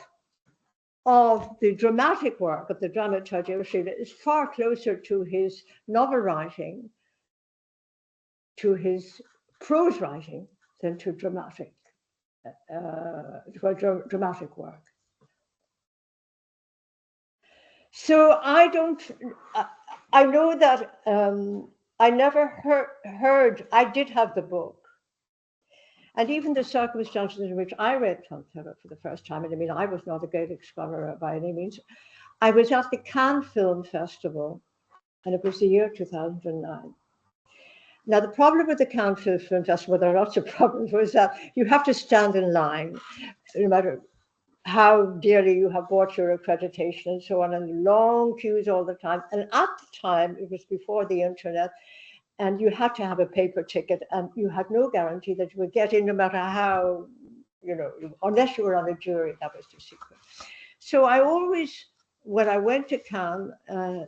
of the dramatic work of the dramaturgy is far closer to his novel writing, to his prose writing, than to dramatic work. So I know that I never heard, I did have the book. And even the circumstances in which I read Tonn Tuile for the first time, and I mean, I was not a Gaelic scholar by any means. I was at the Cannes Film Festival, and it was the year 2009. Now, the problem with the Cannes Film Festival, there are lots of problems, was that you have to stand in line, no matter how dearly you have bought your accreditation and so on, and long queues all the time. And at the time, it was before the internet, and you had to have a paper ticket, and you had no guarantee that you would get in no matter how, you know, unless you were on a jury, that was the secret. So I always, when I went to Cannes,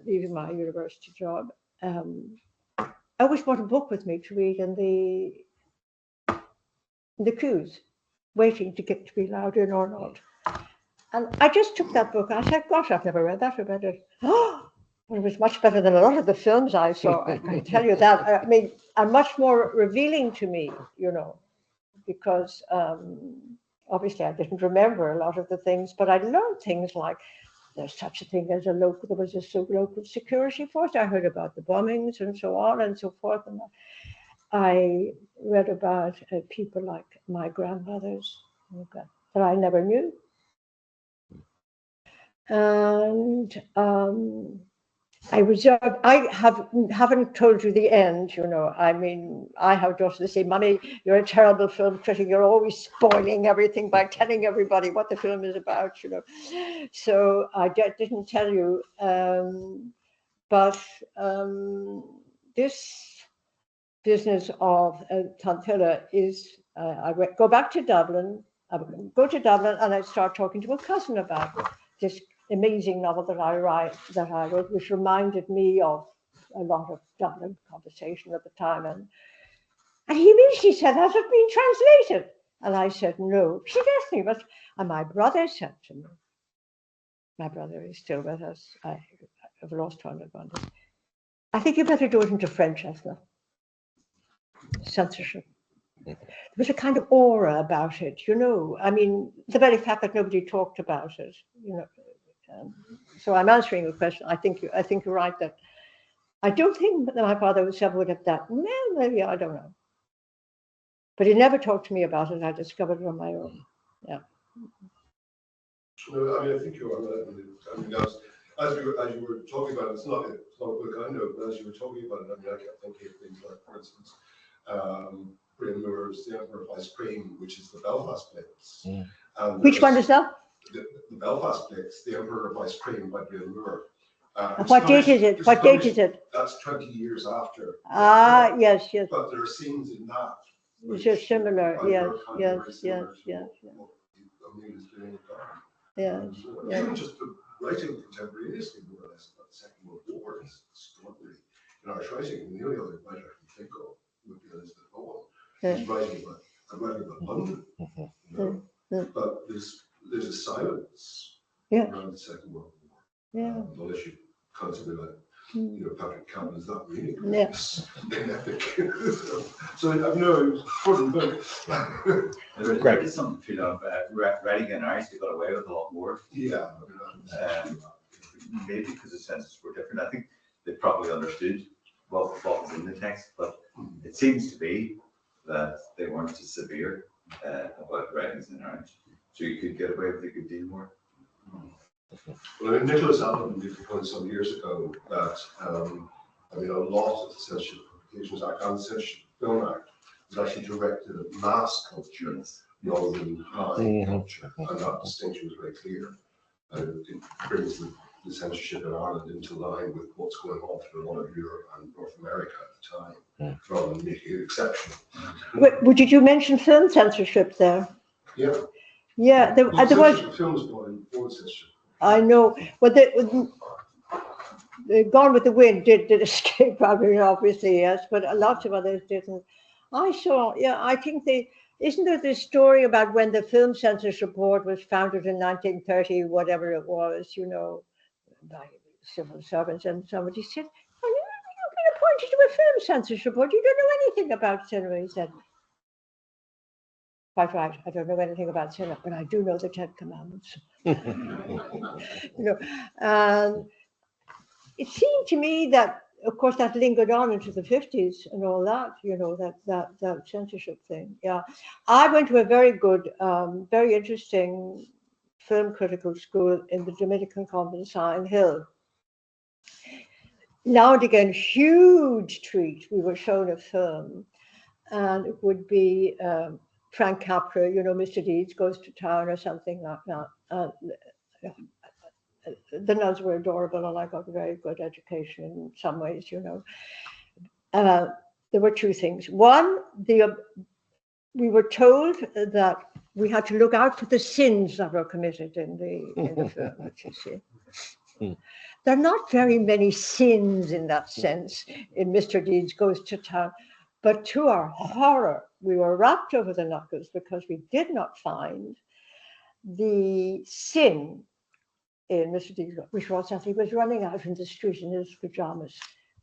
leaving my university job, I always brought a book with me to read in the queues, waiting to get to be allowed in or not. And I just took that book. I said, gosh, I've never read that. I read it. Oh, well, it was much better than a lot of the films I saw. I can tell you that. I mean, and much more revealing to me, you know, because obviously I didn't remember a lot of the things, but I learned things like there's such a thing as there was a local security force. I heard about the bombings and so on and so forth. And I read about people like my grandmothers that I never knew. And I haven't told you the end, you know. I mean, I have daughters that say, Mummy, you're a terrible film critic. You're always spoiling everything by telling everybody what the film is about, you know. So I didn't tell you. But this business of Tonn Tuile is, I go back to Dublin. I would go to Dublin and I'd start talking to a cousin about this amazing novel that I wrote, which reminded me of a lot of Dublin conversation at the time. And he immediately said, has it been translated? And I said, no. She asked me, and my brother said to me, my brother is still with us. I've lost 200 months. I think you better do it into French, Eithne. Censorship. There was a kind of aura about it, you know. I mean, the very fact that nobody talked about it, you know. So I'm answering your question. I think you're right that I don't think that my father would have that. Well, maybe, I don't know. But he never talked to me about it. I discovered it on my own. Yeah. No, I mean, I think you're right. I mean, as you were talking about it, it's not a book I know, but as you were talking about it, I mean, I kept thinking of things like, for instance, Brian Moore's The Emperor of Ice Cream, which is the Belfast Blitz. Mm. Which one is that? The Belfast Blitz, The Emperor of Ice Cream by Brian Moore. What date is it? What date is it? That's 20 years after. Yes. But there are scenes in that which are similar. Yes. Even just the writing contemporaneously, more or less, about the Second World War is extraordinary. In Irish writing, the only other writer I can think of would be Elizabeth Owen. She's writing about London, you know? But there's a silence around the Second World War. Unless you constantly like you know, Patrick Campbell's not really good. Yes. So I know it was fun, but There is something to feel of writing in Irish, they got away with a lot more. yeah, Maybe because the senses were different. I think they probably understood what was in the text, but it seems to be that they weren't as severe about writings in Irish. So you could get away with a good deal more. well, I mean, Nicholas Allen made the point some years ago that I mean, a lot of the censorship publications act and censorship film act is actually directed at mass culture rather than high culture, and that distinction is very clear. And it brings the censorship in Ireland into line with what's going on through a lot of Europe and North America at the time, rather than making it exceptional. Did you mention film censorship there? Yeah. Yeah, there was. Films by censorship. I know. Well, the Gone with the Wind did escape, I mean, obviously, yes, but lots of others didn't. I saw, yeah, I think isn't there this story about when the Film Censorship Board was founded in 1930, whatever it was, you know, by civil servants, and somebody said, oh, you've been appointed to a Film Censorship Board, you don't know anything about cinema. He said, quite right, I don't know anything about cinema, but I do know the 10 Commandments. You know, and it seemed to me that, of course, that lingered on into the 50s and all that, you know, that censorship thing. Yeah, I went to a very good, very interesting film critical school in the Dominican convent, Sign Hill. Now and again, huge treat. We were shown a film, and it would be Frank Capra, you know, Mr. Deeds Goes to Town or something like that. The nuns were adorable, and I got a very good education in some ways, you know. There were two things. One, we were told that we had to look out for the sins that were committed in the film, which you see. There are not very many sins in that sense in Mr. Deeds Goes to Town, but to our horror, we were rapped over the knuckles because we did not find the sin in Mr. Deeds, which was that he was running out in the street in his pajamas,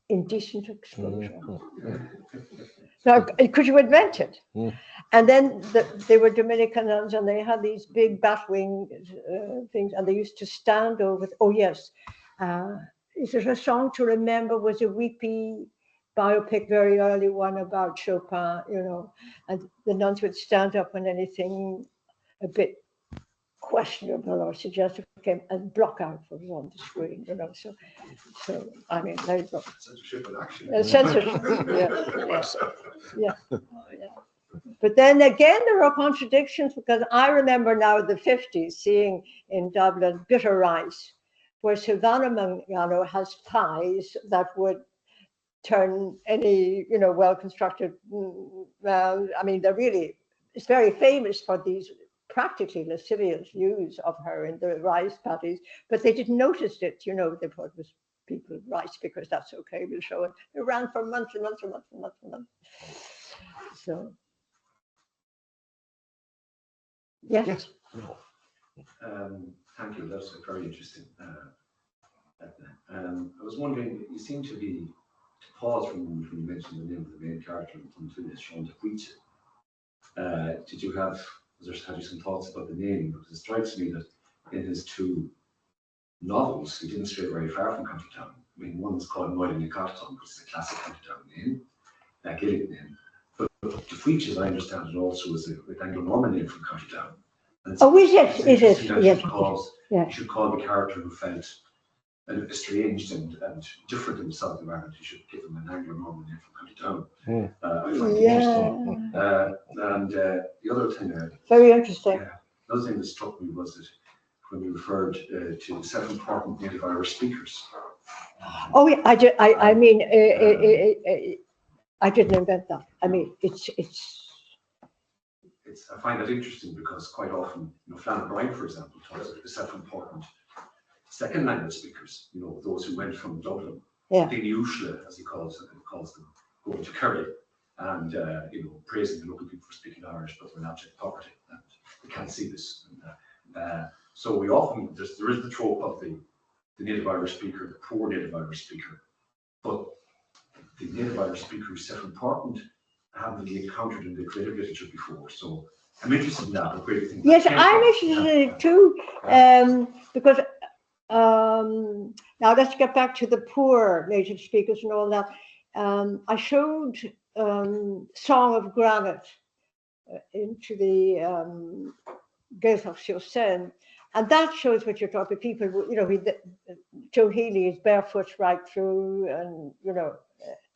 indecent exposure. Now, could you invent it? And then they were Dominican nuns, and they had these big batwing things, and they used to stand over. Oh yes, is it A Song to Remember? Was a weepy biopic, very early one about Chopin, you know, and the nuns would stand up when anything a bit questionable or suggestive came and block out what was on the screen, you know. So I mean, there you go. Censorship in action. Censorship, yeah. But then again, there are contradictions, because I remember now the 50s seeing in Dublin Bitter Rice, where Silvana Magnano has thighs that would turn any, you know, well-constructed, well, I mean, they're really, it's very famous for these practically lascivious views of her in the rice patties, but they didn't notice it, you know, they thought it was people rice because that's okay, we'll show it. It ran for months and months and months and months and months. So, yes. Thank you, that's very interesting. I was wondering, you seem to pause from when you mentioned the name of the main character in Tonn Tuile, Sean de Puig. Had you some thoughts about the name? Because it strikes me that in his two novels, he didn't stray very far from County Town. I mean, one is called Moyle in Carton, which is a classic County Town name, Gaelic name. But de Puig, as I understand it, also is an Anglo-Norman name from County Town. Oh, is it? It is. Yes. You should call the character who felt estranged and different in the south of Ireland. You should give him an Anglo-Norman name from County Town. I find it interesting. And the other thing, very interesting. Another thing that struck me was that when you referred to 7 important native Irish speakers. Oh yeah, I mean, I didn't invent that. I mean, it's. I find that interesting because quite often, you know, Flann O'Brien, for example, talks about the 7 important second language speakers. You know, those who went from Dublin, the Ushla, as he calls them, going to Kerry, and you know, praising the local people for speaking Irish, but we're in abject poverty, and we can't see this. And, so we often there is the trope of the native Irish speaker, the poor native Irish speaker, but the native Irish speaker who's self-important haven't been encountered in the creative literature before. So I'm interested in that. Where do you think yes, I'm interested in it too, because now let's get back to the poor native speakers and all that. I showed Song of Granite into the Gaeltacht sur Seine, and that shows what you're talking about. People, you know, Joe Healy is barefoot right through, and you know,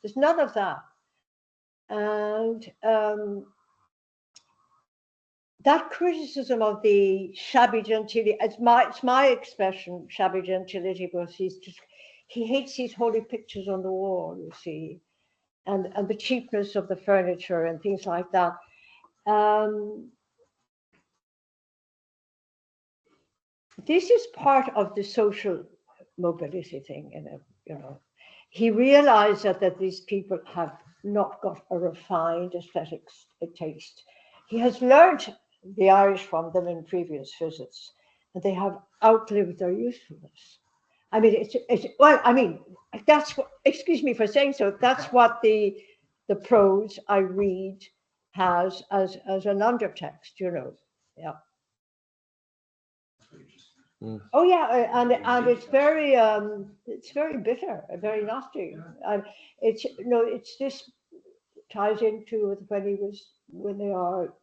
there's none of that. And that criticism of the shabby gentility, it's my expression, shabby gentility, because he hates these holy pictures on the wall, you see, and the cheapness of the furniture and things like that. This is part of the social mobility thing, you know. He realized that these people have not got a refined aesthetic taste. He has learned the Irish from them in previous visits, and they have outlived their usefulness. I mean, well, I mean, that's what, excuse me for saying so, that's what the prose I read has as an undertext, you know. Yeah. Oh yeah, and it's very bitter, very nasty. It's it's this ties into when they are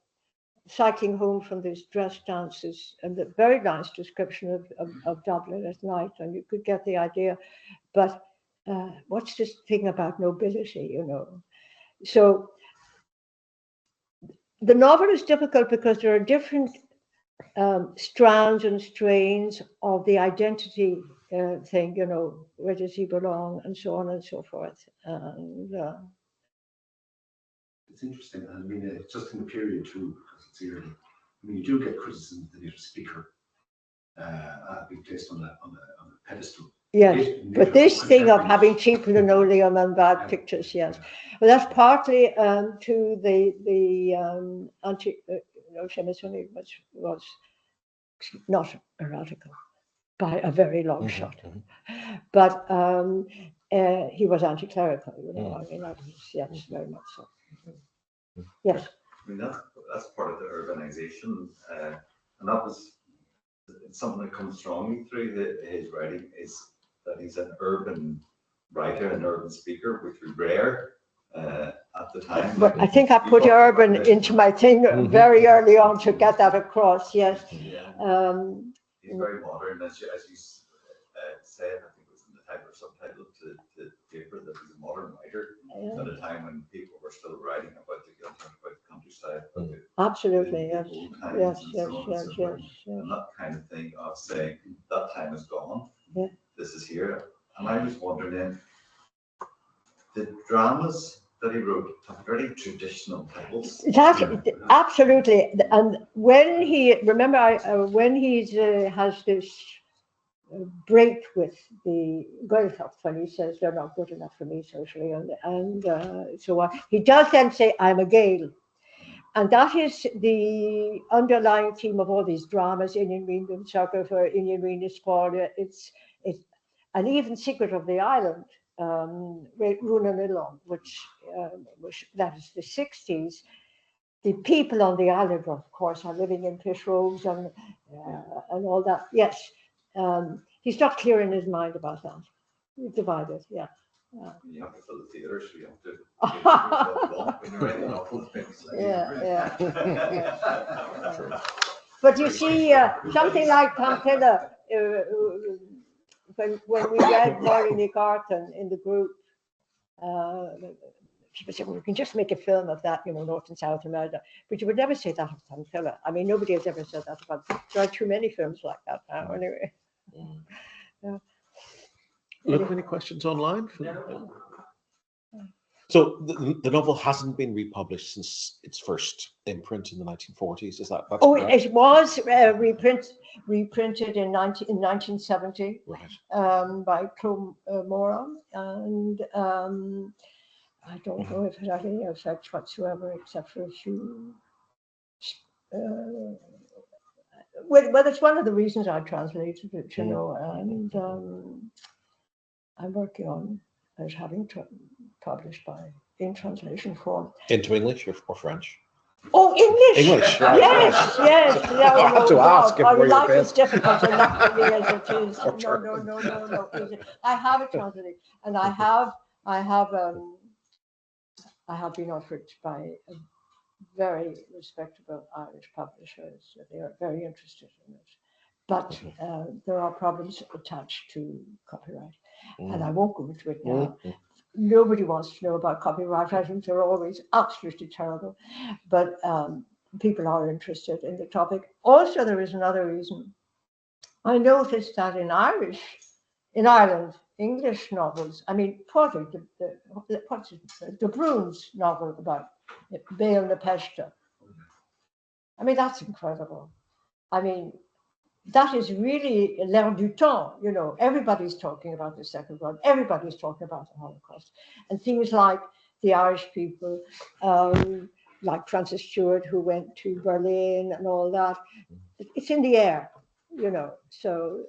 cycling home from these dress dances, and the very nice description of Dublin at night, and you could get the idea. But what's this thing about nobility, you know? So the novel is difficult because there are different strands and strains of the identity thing, you know, where does he belong, and so on and so forth. And it's interesting. I mean, it's just in the period too, because it's early. I mean, you do get criticism of the native speaker being placed on a pedestal. yes, but this thing of having cheap linoleum and bad pictures, yes. Well, that's partly to the Séamus Ó Néill was not a radical by a very long shot, but he was anti-clerical, you know. I mean, that was, yes, very much so. Yes. I mean, that's part of the urbanization, and that was something that comes strongly through his writing, is that he's an urban writer, an urban speaker, which was rare at the time. But I think I put urban into my thing very early on to get that across, yes. Yeah. He's very modern, as you said. I think it was in the title or subtitle to the paper, that he's a modern writer at a time when people were still writing about the countryside. Absolutely, yes. And that kind of thing of saying that time is gone. Yeah. This is here. And I was wondering then, the dramas that he wrote have very traditional titles. Absolutely. And when he, remember, when he has this break with the Gaeltacht, when he says they're not good enough for me socially, and so on, he does then say, I'm a Gael. And that is the underlying theme of all these dramas, Inian Ringan Circle for Inian Ringan Sport. It's and even Secret of the Island, Runa Nilong, which that is the 60s. The people on the island, of course, are living in fish robes and all that. Yes, he's not clear in his mind about that. He's divided, yeah. You have to fill the theatre, so you have to when you're writing awful things. Yeah. But you see, something like Tonn Tuile, when we read Molly Garton in the group, people said, well, we can just make a film of that, you know, North and South America. But you would never say that of Tonn Tuile. I mean, nobody has ever said that about them. There are too many films like that now, anyway. Yeah. Look, any questions online? So the novel hasn't been republished since its first imprint in the 1940s. Is that correct? It was reprinted in 1970, right? By Clárchoill, and I don't know if it had any effect whatsoever, except for a few. Well, it's one of the reasons I translated it, you know, and I'm working on as having published in translation form. Into English or French? Oh, English! English, right. Yes, yes. No, I have to ask if we're your life is best. difficult enough for me as it is. No. I have it translated, and I have been offered by a very respectable Irish publishers. They are very interested in it, but there are problems attached to copyright, and I won't go into it now. Nobody wants to know about copyright. I think they're always absolutely terrible, but people are interested in the topic. Also, there is another reason. I noticed that in Ireland, English novels, I mean, De Bruyn's novel about Béal na Peste. I mean, that's incredible. I mean, that is really l'air du temps, you know. Everybody's talking about the Second World, everybody's talking about the Holocaust. And things like the Irish people, like Francis Stewart, who went to Berlin and all that. It's in the air, you know. So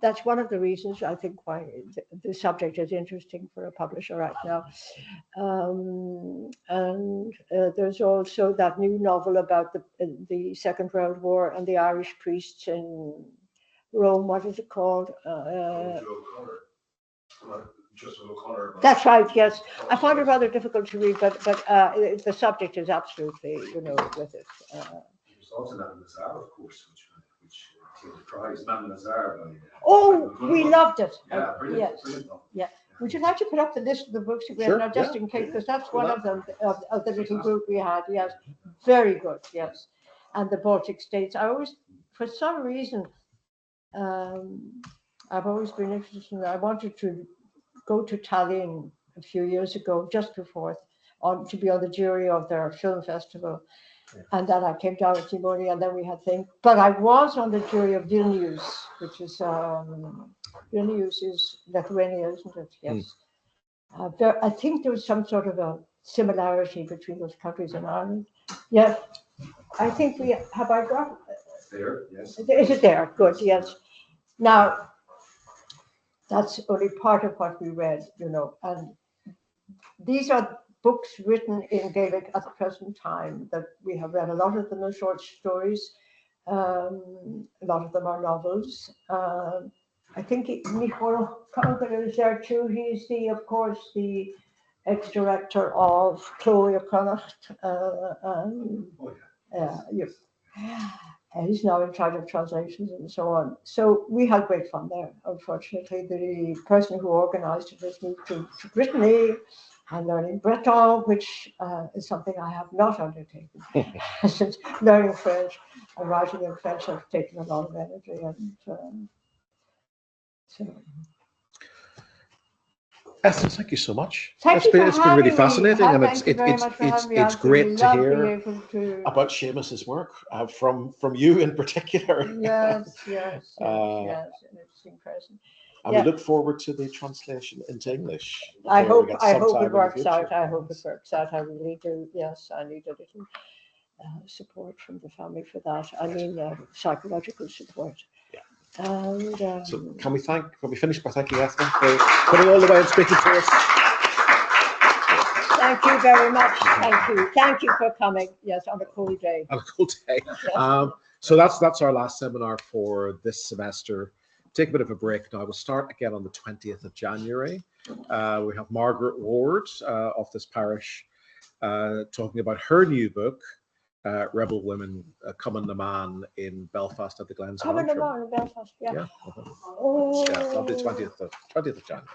that's one of the reasons I think why the subject is interesting for a publisher right now. And there's also that new novel about the Second World War and the Irish priests in Rome. What is it called? That's right. Yes, I found it rather difficult to read, but the subject is absolutely, you know, with it. There's also that in the Tsar, of course, which the prize, Madame Lazare. We loved it. Yeah, brilliant. Yes. Brilliant. Yeah. Would you like to put up the list of the books you read now, just in case, because that's one of them of the little group we had. Yes, very good. Yes, and the Baltic states. I always, for some reason, I've always been interested in that. I wanted to go to Tallinn a few years ago, just before, to be on the jury of their film festival. And then I came down with Timoni, and then we had things. But I was on the jury of Vilnius, which is Vilnius is Lithuania, isn't it? Yes. I think there was some sort of a similarity between those countries and Ireland. Yeah, I think we have. I got there. Yes. Is it there? Good. Yes. Now, that's only part of what we read, you know, and these are books written in Gaelic at the present time that we have read. A lot of them are short stories. A lot of them are novels. I think Micheál Conqueror is there too. He's of course, the ex-director of Clárchoill he's now in charge of translations and so on. So we had great fun there. Unfortunately, the person who organized it has moved to Brittany and learning Breton, which is something I have not undertaken. Since learning French and writing in French have taken a lot of energy. And so. Eithne, thank you so much. It's been really fascinating, and it's great to hear about Séamus's work from you in particular. Yes, it's impressive. And we look forward to the translation into English. I hope it works out. I hope it works out. I really do. Yes, I need a little support from the family for that. I mean, psychological support. And so can we finish by thanking Eithne for coming all the way and speaking to us? Thank you very much. Thank you for coming. Yes, on a cold day. On a cold day. So that's our last seminar for this semester. Take a bit of a break now. We'll start again on the 20th of January. We have Margaret Ward of this parish talking about her new book, Rebel Women, Common the Man in Belfast at the Glens. Common the Man in Belfast, yeah. Yeah. Oh. Yeah, on the 20th of January.